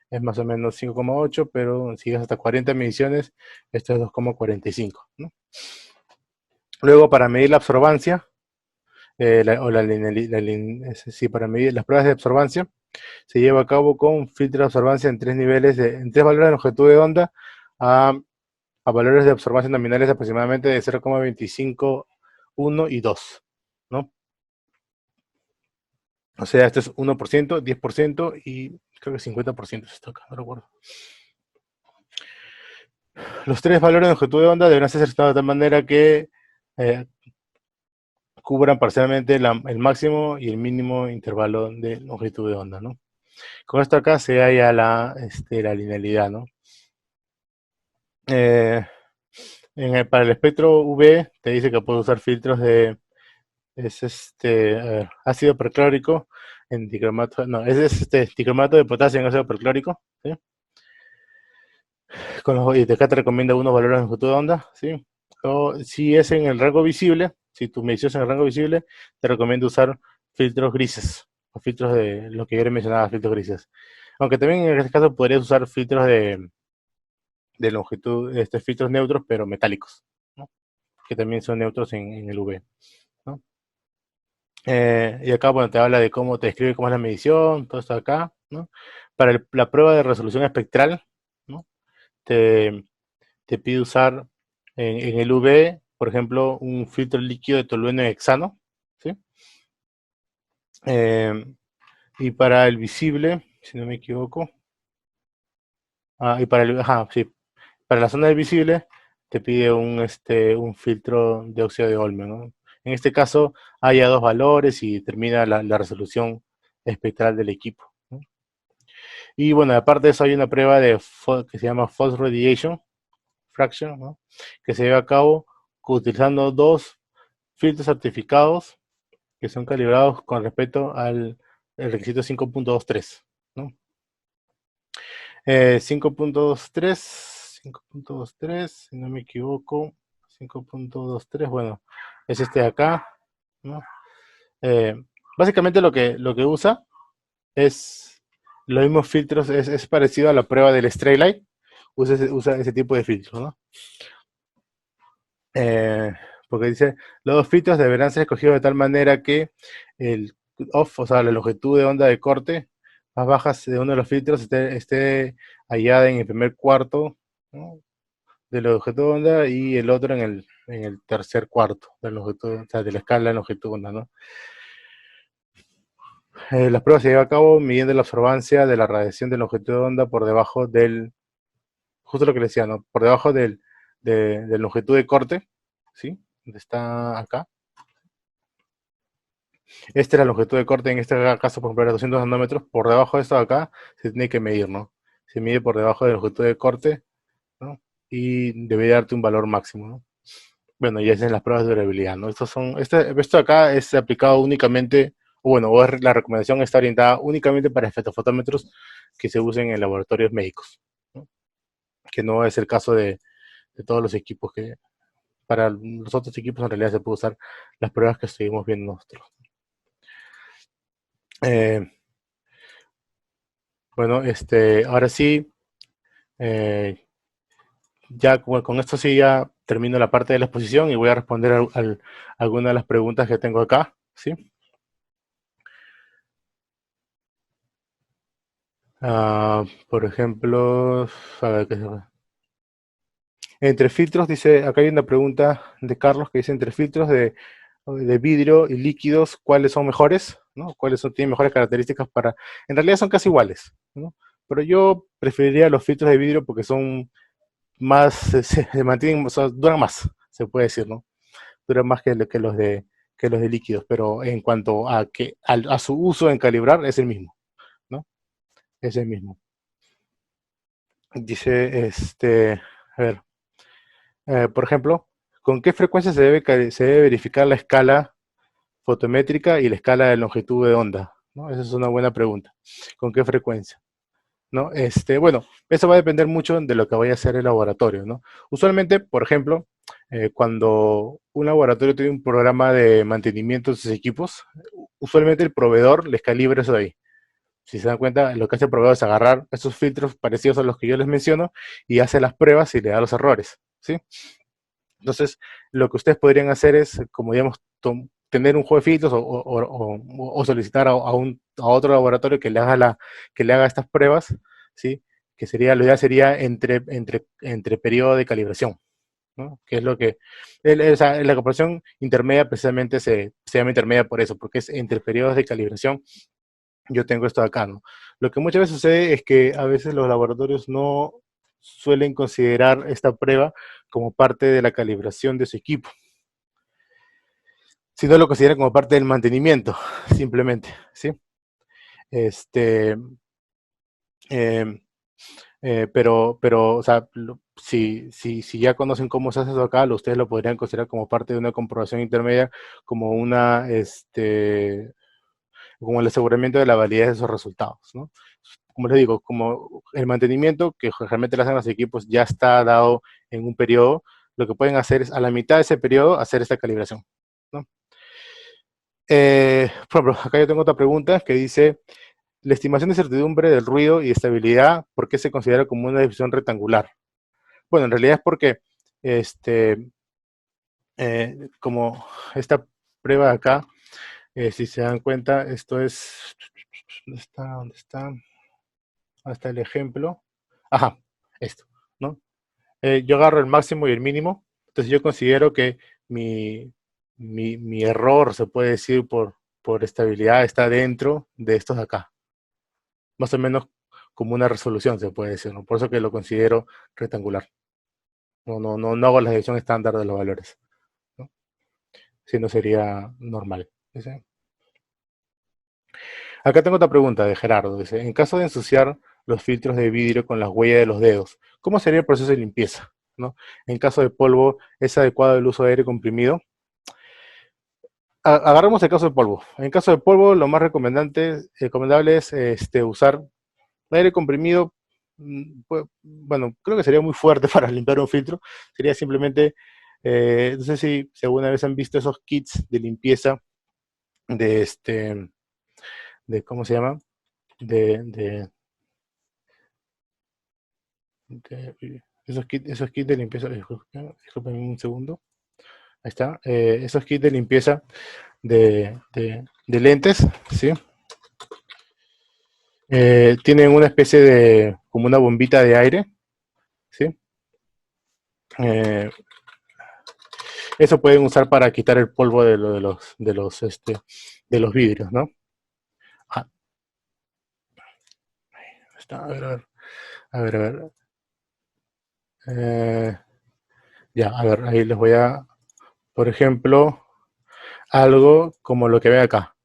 Speaker 1: Es más o menos 5,8, pero si llegas hasta 40 mediciones, esto es 2,45, ¿no? Luego, para medir la absorbancia, sí, para medir las pruebas de absorbancia, Se lleva a cabo con filtro de absorbancia en tres niveles, en tres valores de longitud de onda a, a valores de absorbancia nominales aproximadamente de 0,25, 1 y 2, ¿no? O sea, esto es 1%, 10% y creo que 50% esto acá, no recuerdo. Los tres valores de longitud de onda deberán ser seleccionados de tal manera que eh, cubran parcialmente el máximo y el mínimo intervalo de longitud de onda, ¿no? Con esto acá se halla la linealidad, ¿no? Eh, para el espectro UV te dice que puedes usar filtros de ácido perclórico en dicromato, no, es dicromato de potasio en ácido perclórico, ¿sí? Y acá te recomienda unos valores de longitud de onda, ¿sí? O si es en el rango visible, si tu medición es en el rango visible, te recomiendo usar filtros grises, o filtros de lo que yo le mencionaba, filtros grises. Aunque también en este caso podrías usar filtros de longitud, filtros neutros, pero metálicos, ¿no? Que también son neutros en el UV, ¿no? Y acá, bueno, te habla de cómo te describe cómo es la medición, todo esto acá, ¿no? Para la prueba de resolución espectral, ¿no? Te, te pide usar en el UV, por ejemplo, un filtro líquido de tolueno en hexano, ¿sí? Eh, y para el visible, si no me equivoco, sí, para la zona del visible te pide un filtro de óxido de olmio, ¿no? En este caso, haya dos valores y determina la resolución espectral del equipo, ¿no? Y bueno, aparte de eso hay una prueba que se llama False Radiation Fraction, ¿no? Que se lleva a cabo utilizando dos filtros certificados que son calibrados con respecto al el requisito 5.23, ¿no? 5.23, si no me equivoco, 5.23, bueno, es este de acá, ¿no? Eh, Básicamente lo que usa es los mismos filtros, es parecido a la prueba del Stray Light, usa ese tipo de filtros, ¿no? Eh, Porque dice, los dos filtros deberán ser escogidos de tal manera que el off, o sea, la longitud de onda de corte más baja de uno de los filtros esté hallada en el primer cuarto, ¿no? De la longitud de onda y el otro en el tercer cuarto de la longitud, o sea, de la escala de longitud de onda, ¿no? Las pruebas se llevan a cabo midiendo la absorbancia de la radiación de longitud de onda por debajo justo lo que le decía, ¿no? Por debajo de longitud de corte, ¿sí? Donde está acá. Esta es la longitud de corte, en este caso, por ejemplo, era 200 nanómetros. Por debajo de esto de acá se tiene que medir, ¿no? Se mide por debajo de la longitud de corte, ¿no? Y debe darte un valor máximo, ¿no? Bueno, y esas son las pruebas de durabilidad, ¿no? Esto acá es aplicado únicamente, la recomendación está orientada únicamente para espectrofotómetros que se usen en laboratorios médicos, ¿no? Que no es el caso de todos los equipos para los otros equipos en realidad se puede usar las pruebas que estuvimos viendo nosotros. Eh, bueno, ahora sí, eh, ya con esto sí ya termino la parte de la exposición y voy a responder algunas de las preguntas que tengo acá, ¿sí? Por ejemplo, a ver, entre filtros, dice, acá hay una pregunta de Carlos que dice, entre filtros de vidrio y líquidos, ¿cuáles son mejores? ¿No? Tienen mejores características en realidad son casi iguales, ¿no? Pero yo preferiría los filtros de vidrio porque son más, se mantienen, o sea, duran más, se puede decir, ¿no? Duran más que los de líquidos, pero en cuanto a su uso en calibrar, es el mismo, ¿no? Es el mismo. Dice, a ver, por ejemplo, ¿con qué frecuencia se debe verificar la escala fotométrica y la escala de longitud de onda? ¿No? Esa es una buena pregunta. ¿Con qué frecuencia? ¿No? Bueno, eso va a depender mucho de lo que vaya a hacer el laboratorio, ¿no? Usualmente, por ejemplo, cuando un laboratorio tiene un programa de mantenimiento de sus equipos, usualmente el proveedor les calibra eso de ahí. Si se dan cuenta, lo que hace el proveedor es agarrar esos filtros parecidos a los que yo les menciono y hace las pruebas y le da los errores, ¿sí? Entonces, lo que ustedes podrían hacer es, como digamos, tener un juego de filtros o solicitar a otro laboratorio que le haga, que le haga estas pruebas, ¿sí? Que sería, lo ideal sería entre periodo de calibración, ¿no? Que es lo que, o sea, la comparación intermedia precisamente se llama intermedia por eso, porque es entre periodos de calibración. Yo tengo esto acá, ¿no? Lo que muchas veces sucede es que a veces los laboratorios no suelen considerar esta prueba como parte de la calibración de su equipo, sino lo consideran como parte del mantenimiento, simplemente, ¿sí? Este, eh, o sea, si ya conocen cómo se hace eso acá, ustedes lo podrían considerar como parte de una comprobación intermedia, como como el aseguramiento de la validez de esos resultados, ¿no? Como les digo, como el mantenimiento que generalmente le hacen los equipos ya está dado en un periodo, lo que pueden hacer es a la mitad de ese periodo hacer esta calibración, ¿no? Por ejemplo, acá yo tengo otra pregunta que dice, la estimación de certidumbre del ruido y estabilidad, ¿por qué se considera como una división rectangular? Bueno, en realidad es porque, este, como esta prueba de acá, si se dan cuenta, esto es, ¿dónde está? ¿Dónde está? Hasta el ejemplo. Ajá, esto, ¿no? Yo agarro el máximo y el mínimo, entonces yo considero que mi error, se puede decir, por estabilidad está dentro de estos de acá. Más o menos como una resolución, se puede decir, ¿no? Por eso que lo considero rectangular. No hago la división estándar de los valores, ¿no? Si no sería normal. ¿Sí? Acá tengo otra pregunta de Gerardo. Dice, en caso de ensuciar los filtros de vidrio con las huellas de los dedos, ¿cómo sería el proceso de limpieza? ¿No? En caso de polvo, ¿es adecuado el uso de aire comprimido? Agarremos el caso de polvo. En caso de polvo, lo más recomendable es usar aire comprimido. Bueno, creo que sería muy fuerte para limpiar un filtro. Sería simplemente, no sé si alguna vez han visto esos kits de limpieza de ¿cómo se llama? De, de, esos kits de limpieza, disculpen un segundo, ahí está, esos kits de limpieza de lentes, ¿sí? Tienen una especie de, como una bombita de aire, ¿sí? Eh, Eso pueden usar para quitar el polvo de los vidrios, ¿no? Ah, está, a ver, a ver, a ver, a ver. Eh, ya, a ver, ahí les voy a, por ejemplo, algo como lo que ven acá.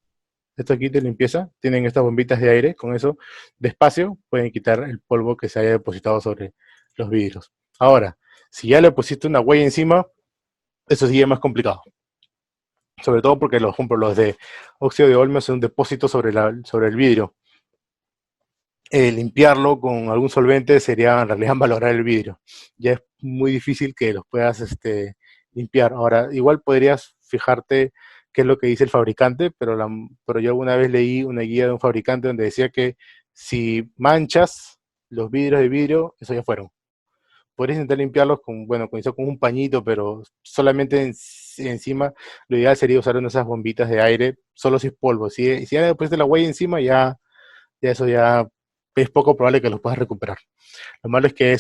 Speaker 1: Estos kits de limpieza tienen estas bombitas de aire, con eso despacio pueden quitar el polvo que se haya depositado sobre los vidrios. Ahora, si ya le pusiste una huella encima, eso sí es más complicado. Sobre todo porque los, por ejemplo, los de óxido de olmio son un depósito sobre el vidrio. Limpiarlo con algún solvente sería en realidad valorar el vidrio. Ya es muy difícil que los puedas limpiar. Ahora, igual podrías fijarte qué es lo que dice el fabricante, pero yo alguna vez leí una guía de un fabricante donde decía que si manchas los vidrios de vidrio, eso ya fueron. Podrías intentar limpiarlos con un pañito, pero solamente encima, lo ideal sería usar una de esas bombitas de aire, solo si es polvo. Si ya después de la huella encima, ya eso ya es poco probable que los puedas recuperar. Lo malo es que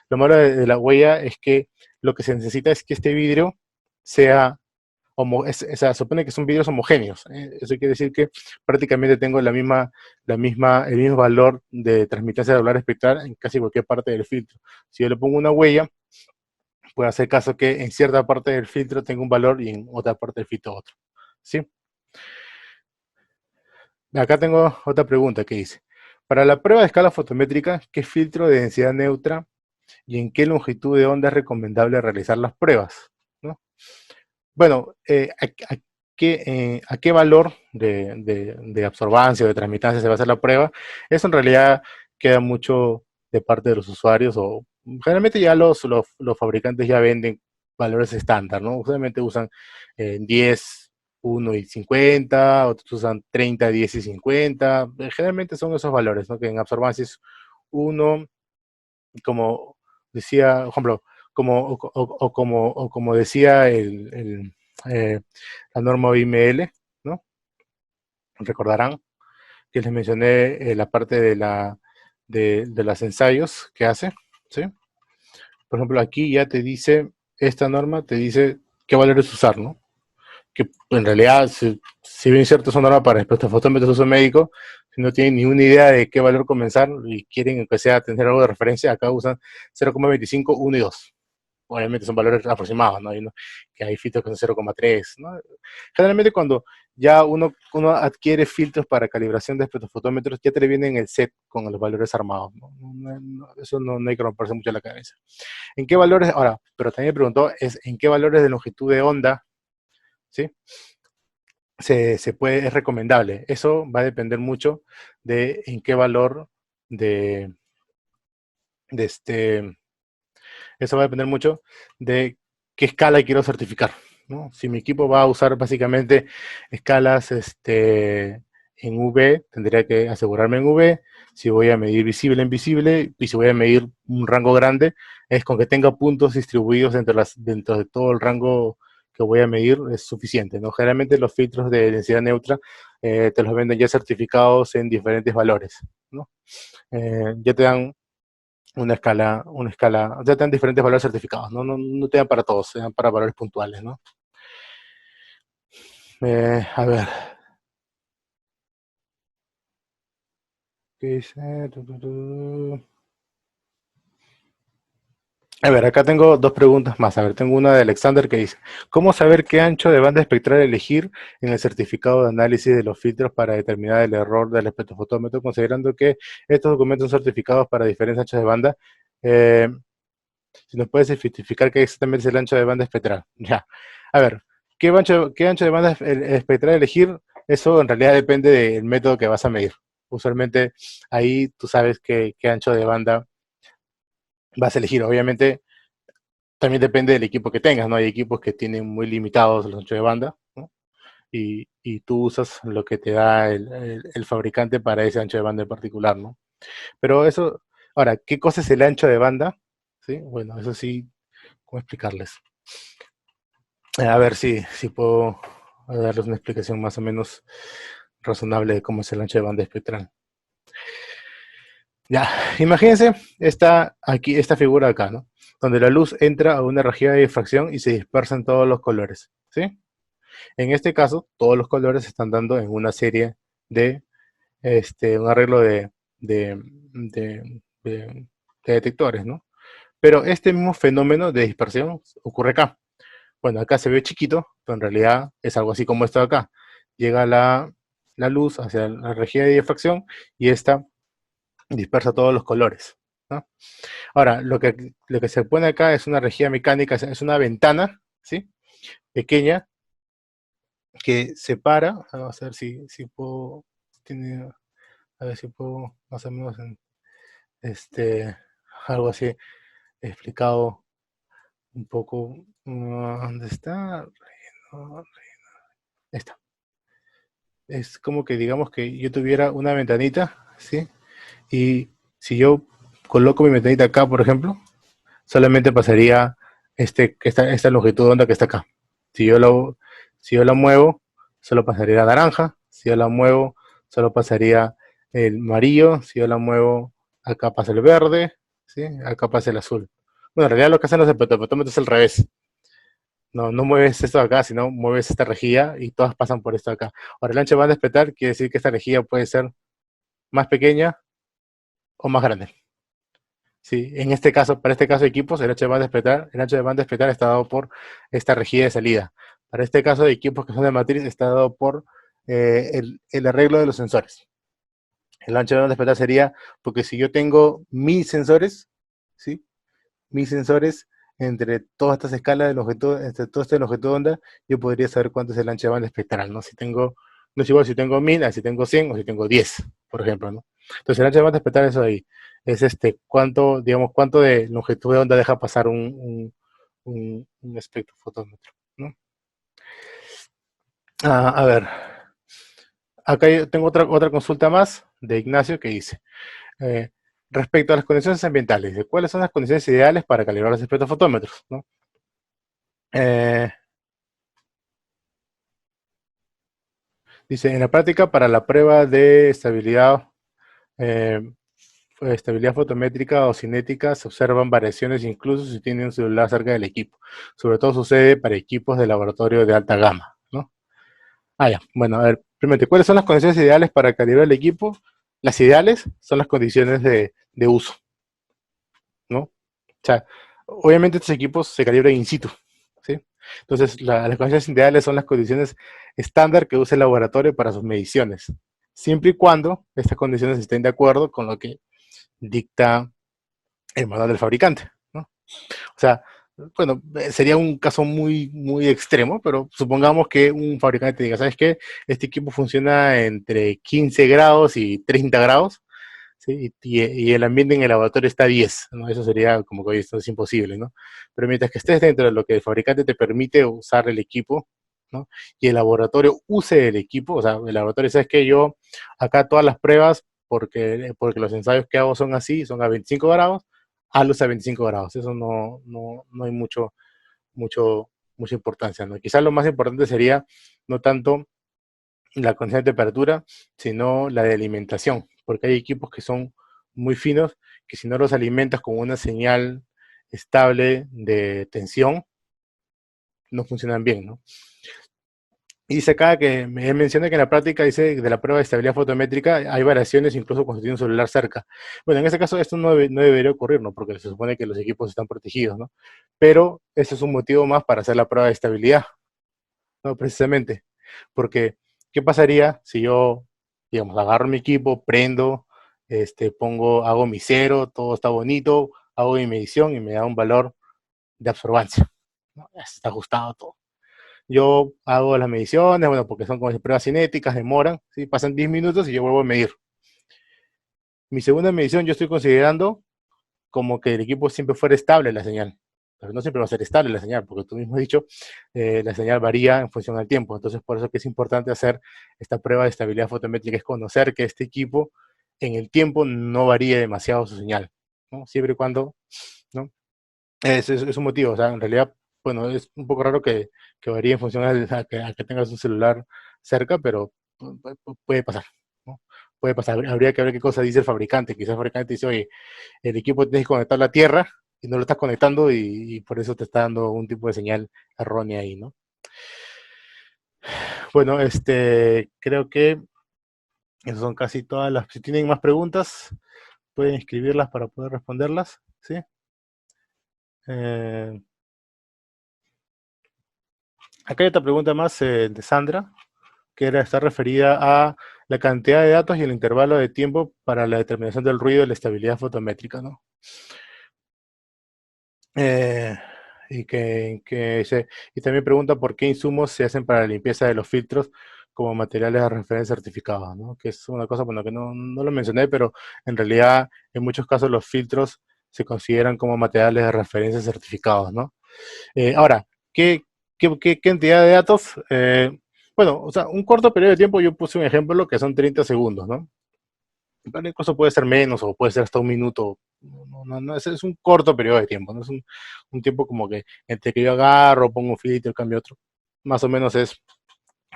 Speaker 1: lo malo de la huella es que lo que se necesita es que este vidrio sea, o sea, supone que son vidrios homogéneos. Eso quiere decir que prácticamente tengo el mismo valor de transmitancia de hablar espectral en casi cualquier parte del filtro. Si yo le pongo una huella, puede hacer caso que en cierta parte del filtro tenga un valor y en otra parte del filtro otro. ¿Sí? Acá tengo otra pregunta que dice, para la prueba de escala fotométrica, ¿qué filtro de densidad neutra y en qué longitud de onda es recomendable realizar las pruebas? ¿No? Bueno, a qué valor de absorbancia o de transmitancia se va a hacer la prueba? Eso en realidad queda mucho de parte de los usuarios o generalmente ya los fabricantes ya venden valores estándar, ¿no? Usualmente usan 10, 1 y 50, otros usan 30, 10 y 50. Generalmente son esos valores, ¿no? Que en absorbancia es 1, como decía, por ejemplo, como decía eh, la norma OIML, ¿no? Recordarán que les mencioné la parte de los ensayos que hace, ¿sí? Por ejemplo, aquí ya te dice, esta norma te dice qué valores usar, ¿no? Que en realidad, si bien es cierto, es una norma para espectrofotómetros de uso médico, si no tienen ni una idea de qué valor comenzar y quieren que sea tener algo de referencia, acá usan 0,25, 1 y 2. Obviamente son valores aproximados, ¿no? Que hay filtros que son 0,3, ¿no? Generalmente cuando ya uno adquiere filtros para calibración de espectrofotómetros, ya te le viene en el set con los valores armados, ¿no? Eso no hay que romperse mucho la cabeza. ¿En qué valores? Ahora, pero también me preguntó, ¿en qué valores de longitud de onda, ¿sí? Es recomendable. Eso va a depender mucho de en qué valor de, de este, eso va a depender mucho de qué escala quiero certificar, ¿no? Si mi equipo va a usar básicamente escalas en V, tendría que asegurarme en V. Si voy a medir visible en visible y si voy a medir un rango grande, es con que tenga puntos distribuidos dentro de todo el rango que voy a medir es suficiente, ¿no? Generalmente los filtros de densidad neutra te los venden ya certificados en diferentes valores, ¿no? Ya te dan ya te dan diferentes valores certificados, no te dan para todos, te dan para valores puntuales, ¿no? A ver, ¿qué dice? A ver, acá tengo dos preguntas más. A ver, tengo una de Alexander que dice, ¿cómo saber qué ancho de banda espectral elegir en el certificado de análisis de los filtros para determinar el error del espectrofotómetro, considerando que estos documentos son certificados para diferentes anchos de banda? Eh, si nos puedes especificar qué exactamente es el ancho de banda espectral. Ya. A ver, qué ancho de banda espectral elegir? Eso en realidad depende del método que vas a medir. Usualmente ahí tú sabes qué ancho de banda vas a elegir. Obviamente también depende del equipo que tengas, ¿no? Hay equipos que tienen muy limitados los anchos de banda, ¿no? Y tú usas lo que te da el fabricante para ese ancho de banda en particular, ¿no? Pero eso, ahora, ¿qué cosa es el ancho de banda? ¿Sí? Bueno, eso sí, ¿cómo explicarles? A ver si puedo darles una explicación más o menos razonable de cómo es el ancho de banda espectral. Ya, imagínense esta figura acá, ¿no? Donde la luz entra a una región de difracción y se dispersa en todos los colores, ¿sí? En este caso, todos los colores se están dando en una serie de, un arreglo de, de- de- de detectores, ¿no? Pero este mismo fenómeno de dispersión ocurre acá. Bueno, acá se ve chiquito, pero en realidad es algo así como esto de acá. Llega la luz hacia la región de difracción y esta dispersa todos los colores, ¿no? Ahora, lo que se pone acá es una rejilla mecánica, es una ventana, ¿sí? Pequeña, que separa, vamos a ver si puedo, a ver si puedo más o menos algo así explicado un poco. ¿Dónde está? No, esta. Es como que digamos que yo tuviera una ventanita, ¿sí? Y si yo coloco mi ventanita acá, por ejemplo, solamente pasaría esta longitud de onda que está acá. Si yo, lo, si yo la muevo, solo pasaría naranja. Si yo la muevo, solo pasaría el amarillo. Si yo la muevo, acá pasa el verde, ¿sí? Acá pasa el azul. Bueno, en realidad lo que hacen los espectrofotómetros es al revés. No mueves esto de acá, sino mueves esta rejilla y todas pasan por esto de acá. Ahora, el ancho de banda espectral quiere decir que esta rejilla puede ser más pequeña o más grande. Sí, para este caso de equipos, el ancho de banda espectral está dado por esta rejilla de salida. Para este caso de equipos que son de matriz, está dado por el arreglo de los sensores. El ancho de banda espectral sería, porque si yo tengo 1000 sensores, ¿sí? 1000 sensores entre todas estas escalas de longitud, entre todo este longitud de onda, yo podría saber cuánto es el ancho de banda espectral, ¿no? No es igual si tengo 1000, a si tengo 100 o si tengo 10, por ejemplo, ¿no? Entonces el ancho de banda espectral es eso ahí. Es cuánto de longitud de onda deja pasar un espectrofotómetro, ¿no? A ver, acá yo tengo otra consulta más de Ignacio que dice, eh, respecto a las condiciones ambientales, ¿cuáles son las condiciones ideales para calibrar los espectrofotómetros, ¿no? Eh, Dice, en la práctica, para la prueba de eh, estabilidad fotométrica o cinética, se observan variaciones incluso si tiene un celular cerca del equipo. Sobre todo sucede para equipos de laboratorio de alta gama, ¿no? Ya. Bueno, a ver, primero, ¿cuáles son las condiciones ideales para calibrar el equipo? Las ideales son las condiciones de uso, ¿no? O sea, obviamente estos equipos se calibran in situ, ¿sí? Entonces, las condiciones ideales son las condiciones estándar que usa el laboratorio para sus mediciones, siempre y cuando estas condiciones estén de acuerdo con lo que dicta el manual del fabricante, ¿no? O sea, bueno, sería un caso muy extremo, pero supongamos que un fabricante diga, ¿sabes qué? Este equipo funciona entre 15 grados y 30 grados, ¿sí? Y el ambiente en el laboratorio está a 10, ¿no? Eso sería como que esto es imposible, ¿no? Pero mientras que estés dentro de lo que el fabricante te permite usar el equipo, ¿no? Y el laboratorio use el equipo, o sea, el laboratorio, ¿sabes qué? Yo acá todas las pruebas, porque los ensayos que hago son así, son a 25 grados, a luz a 25 grados. Eso no hay mucha importancia, ¿no? Quizás lo más importante sería no tanto la condición de temperatura, sino la de alimentación, porque hay equipos que son muy finos, que si no los alimentas con una señal estable de tensión, no funcionan bien, ¿no? Y dice acá que me menciona que en la práctica, dice, de la prueba de estabilidad fotométrica hay variaciones incluso cuando tiene un celular cerca. Bueno, en este caso esto no debería ocurrir, ¿no? Porque se supone que los equipos están protegidos, ¿no? Pero eso es un motivo más para hacer la prueba de estabilidad, ¿no? Precisamente. Porque, ¿qué pasaría si yo, digamos, agarro mi equipo, prendo, hago mi cero, todo está bonito, hago mi medición y me da un valor de absorbancia, ¿no? Ya está ajustado todo. Yo hago las mediciones, bueno, porque son como pruebas cinéticas, demoran, ¿sí? Pasan 10 minutos y yo vuelvo a medir. Mi segunda medición yo estoy considerando como que el equipo siempre fuera estable la señal. Pero no siempre va a ser estable la señal, porque tú mismo has dicho, la señal varía en función del tiempo. Entonces, por eso es que es importante hacer esta prueba de estabilidad fotométrica, es conocer que este equipo en el tiempo no varíe demasiado su señal, ¿no? Siempre y cuando, ¿no? Es un motivo, o sea, en realidad, bueno, es un poco raro que varíe en función a que tengas un celular cerca, pero puede pasar, ¿no? Puede pasar, habría que ver qué cosa dice el fabricante. Quizás el fabricante dice, oye, el equipo tienes que conectar a la Tierra y no lo estás conectando y por eso te está dando un tipo de señal errónea ahí, ¿no? Bueno, creo que esas son casi todas las. Si tienen más preguntas, pueden escribirlas para poder responderlas, ¿sí? Eh, Acá hay otra pregunta más de Sandra, que está referida a la cantidad de datos y el intervalo de tiempo para la determinación del ruido y la estabilidad fotométrica, ¿no? Eh, y también pregunta por qué insumos se hacen para la limpieza de los filtros como materiales de referencia certificados, ¿no? Que es una cosa, bueno, que no lo mencioné, pero en realidad en muchos casos los filtros se consideran como materiales de referencia certificados, ¿no? Ahora, ¿qué cantidad de datos? Bueno, o sea, un corto periodo de tiempo, yo puse un ejemplo que son 30 segundos, ¿no? Incluso puede ser menos o puede ser hasta un minuto. No, es un corto periodo de tiempo, no es un tiempo como que entre que yo agarro, pongo un filtro, cambio otro. Más o menos es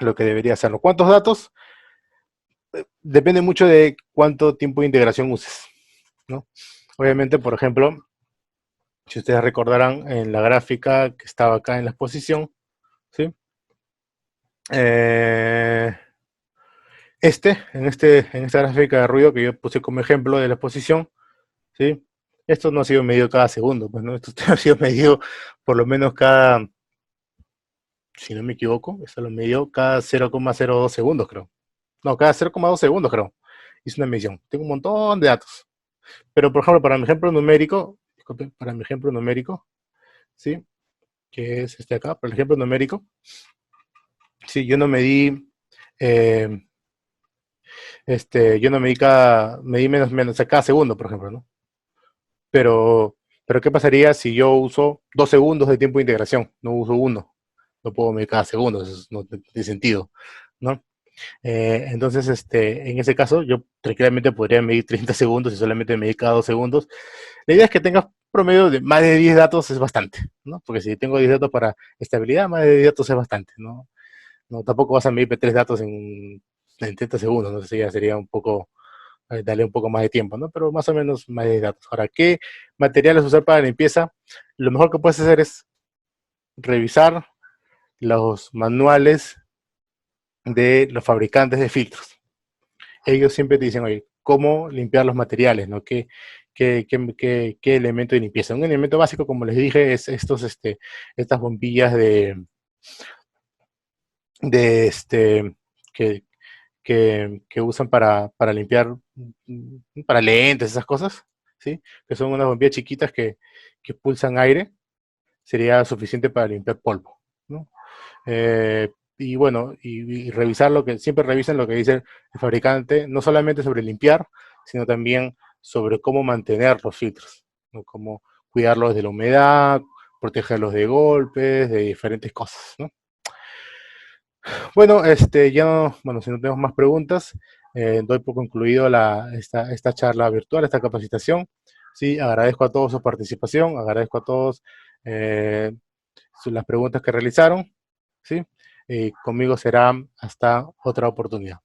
Speaker 1: lo que debería hacerlo. ¿Cuántos datos? Depende mucho de cuánto tiempo de integración uses, ¿no? Obviamente, por ejemplo, si ustedes recordarán en la gráfica que estaba acá en la exposición, ¿sí? Eh, en esta gráfica de ruido que yo puse como ejemplo de la exposición, ¿sí? Esto no ha sido medido cada segundo, pues, ¿no? Esto ha sido medido por lo menos cada, si no me equivoco, esto lo midió cada 0,02 segundos, creo. No, cada 0,2 segundos, creo. Hice una medición. Tengo un montón de datos. Pero, por ejemplo, para mi ejemplo numérico, disculpe, para mi ejemplo numérico, ¿sí? Que es este acá, para el ejemplo numérico, sí, yo no medí, eh, yo no medí medí menos, o sea, cada segundo, por ejemplo, ¿no? Pero ¿qué pasaría si yo uso 2 segundos de tiempo de integración? No uso uno. No puedo medir cada segundo, eso no tiene sentido, ¿no? Entonces, en ese caso, yo tranquilamente podría medir 30 segundos y solamente medir cada 2 segundos. La idea es que tengas promedio de más de 10 datos es bastante, ¿no? Porque si tengo 10 datos para estabilidad, más de 10 datos es bastante, ¿no? No, tampoco vas a medir P3 datos en 30 segundos, no sé si ya sería un poco, darle un poco más de tiempo, ¿no? Pero más o menos más de datos. Ahora, ¿qué materiales usar para la limpieza? Lo mejor que puedes hacer es revisar los manuales de los fabricantes de filtros. Ellos siempre te dicen, oye, cómo limpiar los materiales, ¿no? ¿Qué elemento de limpieza? Un elemento básico, como les dije, es estas bombillas de que, que usan para limpiar, para lentes, esas cosas, ¿sí? Que son unas bombillas chiquitas que pulsan aire, sería suficiente para limpiar polvo, ¿no? Y bueno, y revisar siempre revisen lo que dice el fabricante, no solamente sobre limpiar, sino también sobre cómo mantener los filtros, ¿no? Cómo cuidarlos de la humedad, protegerlos de golpes, de diferentes cosas, ¿no? Bueno, ya no, bueno, si no tenemos más preguntas, doy por concluido esta charla virtual, esta capacitación. Sí, agradezco a todos su participación, agradezco a todos eh, las preguntas que realizaron, ¿sí? Conmigo será hasta otra oportunidad.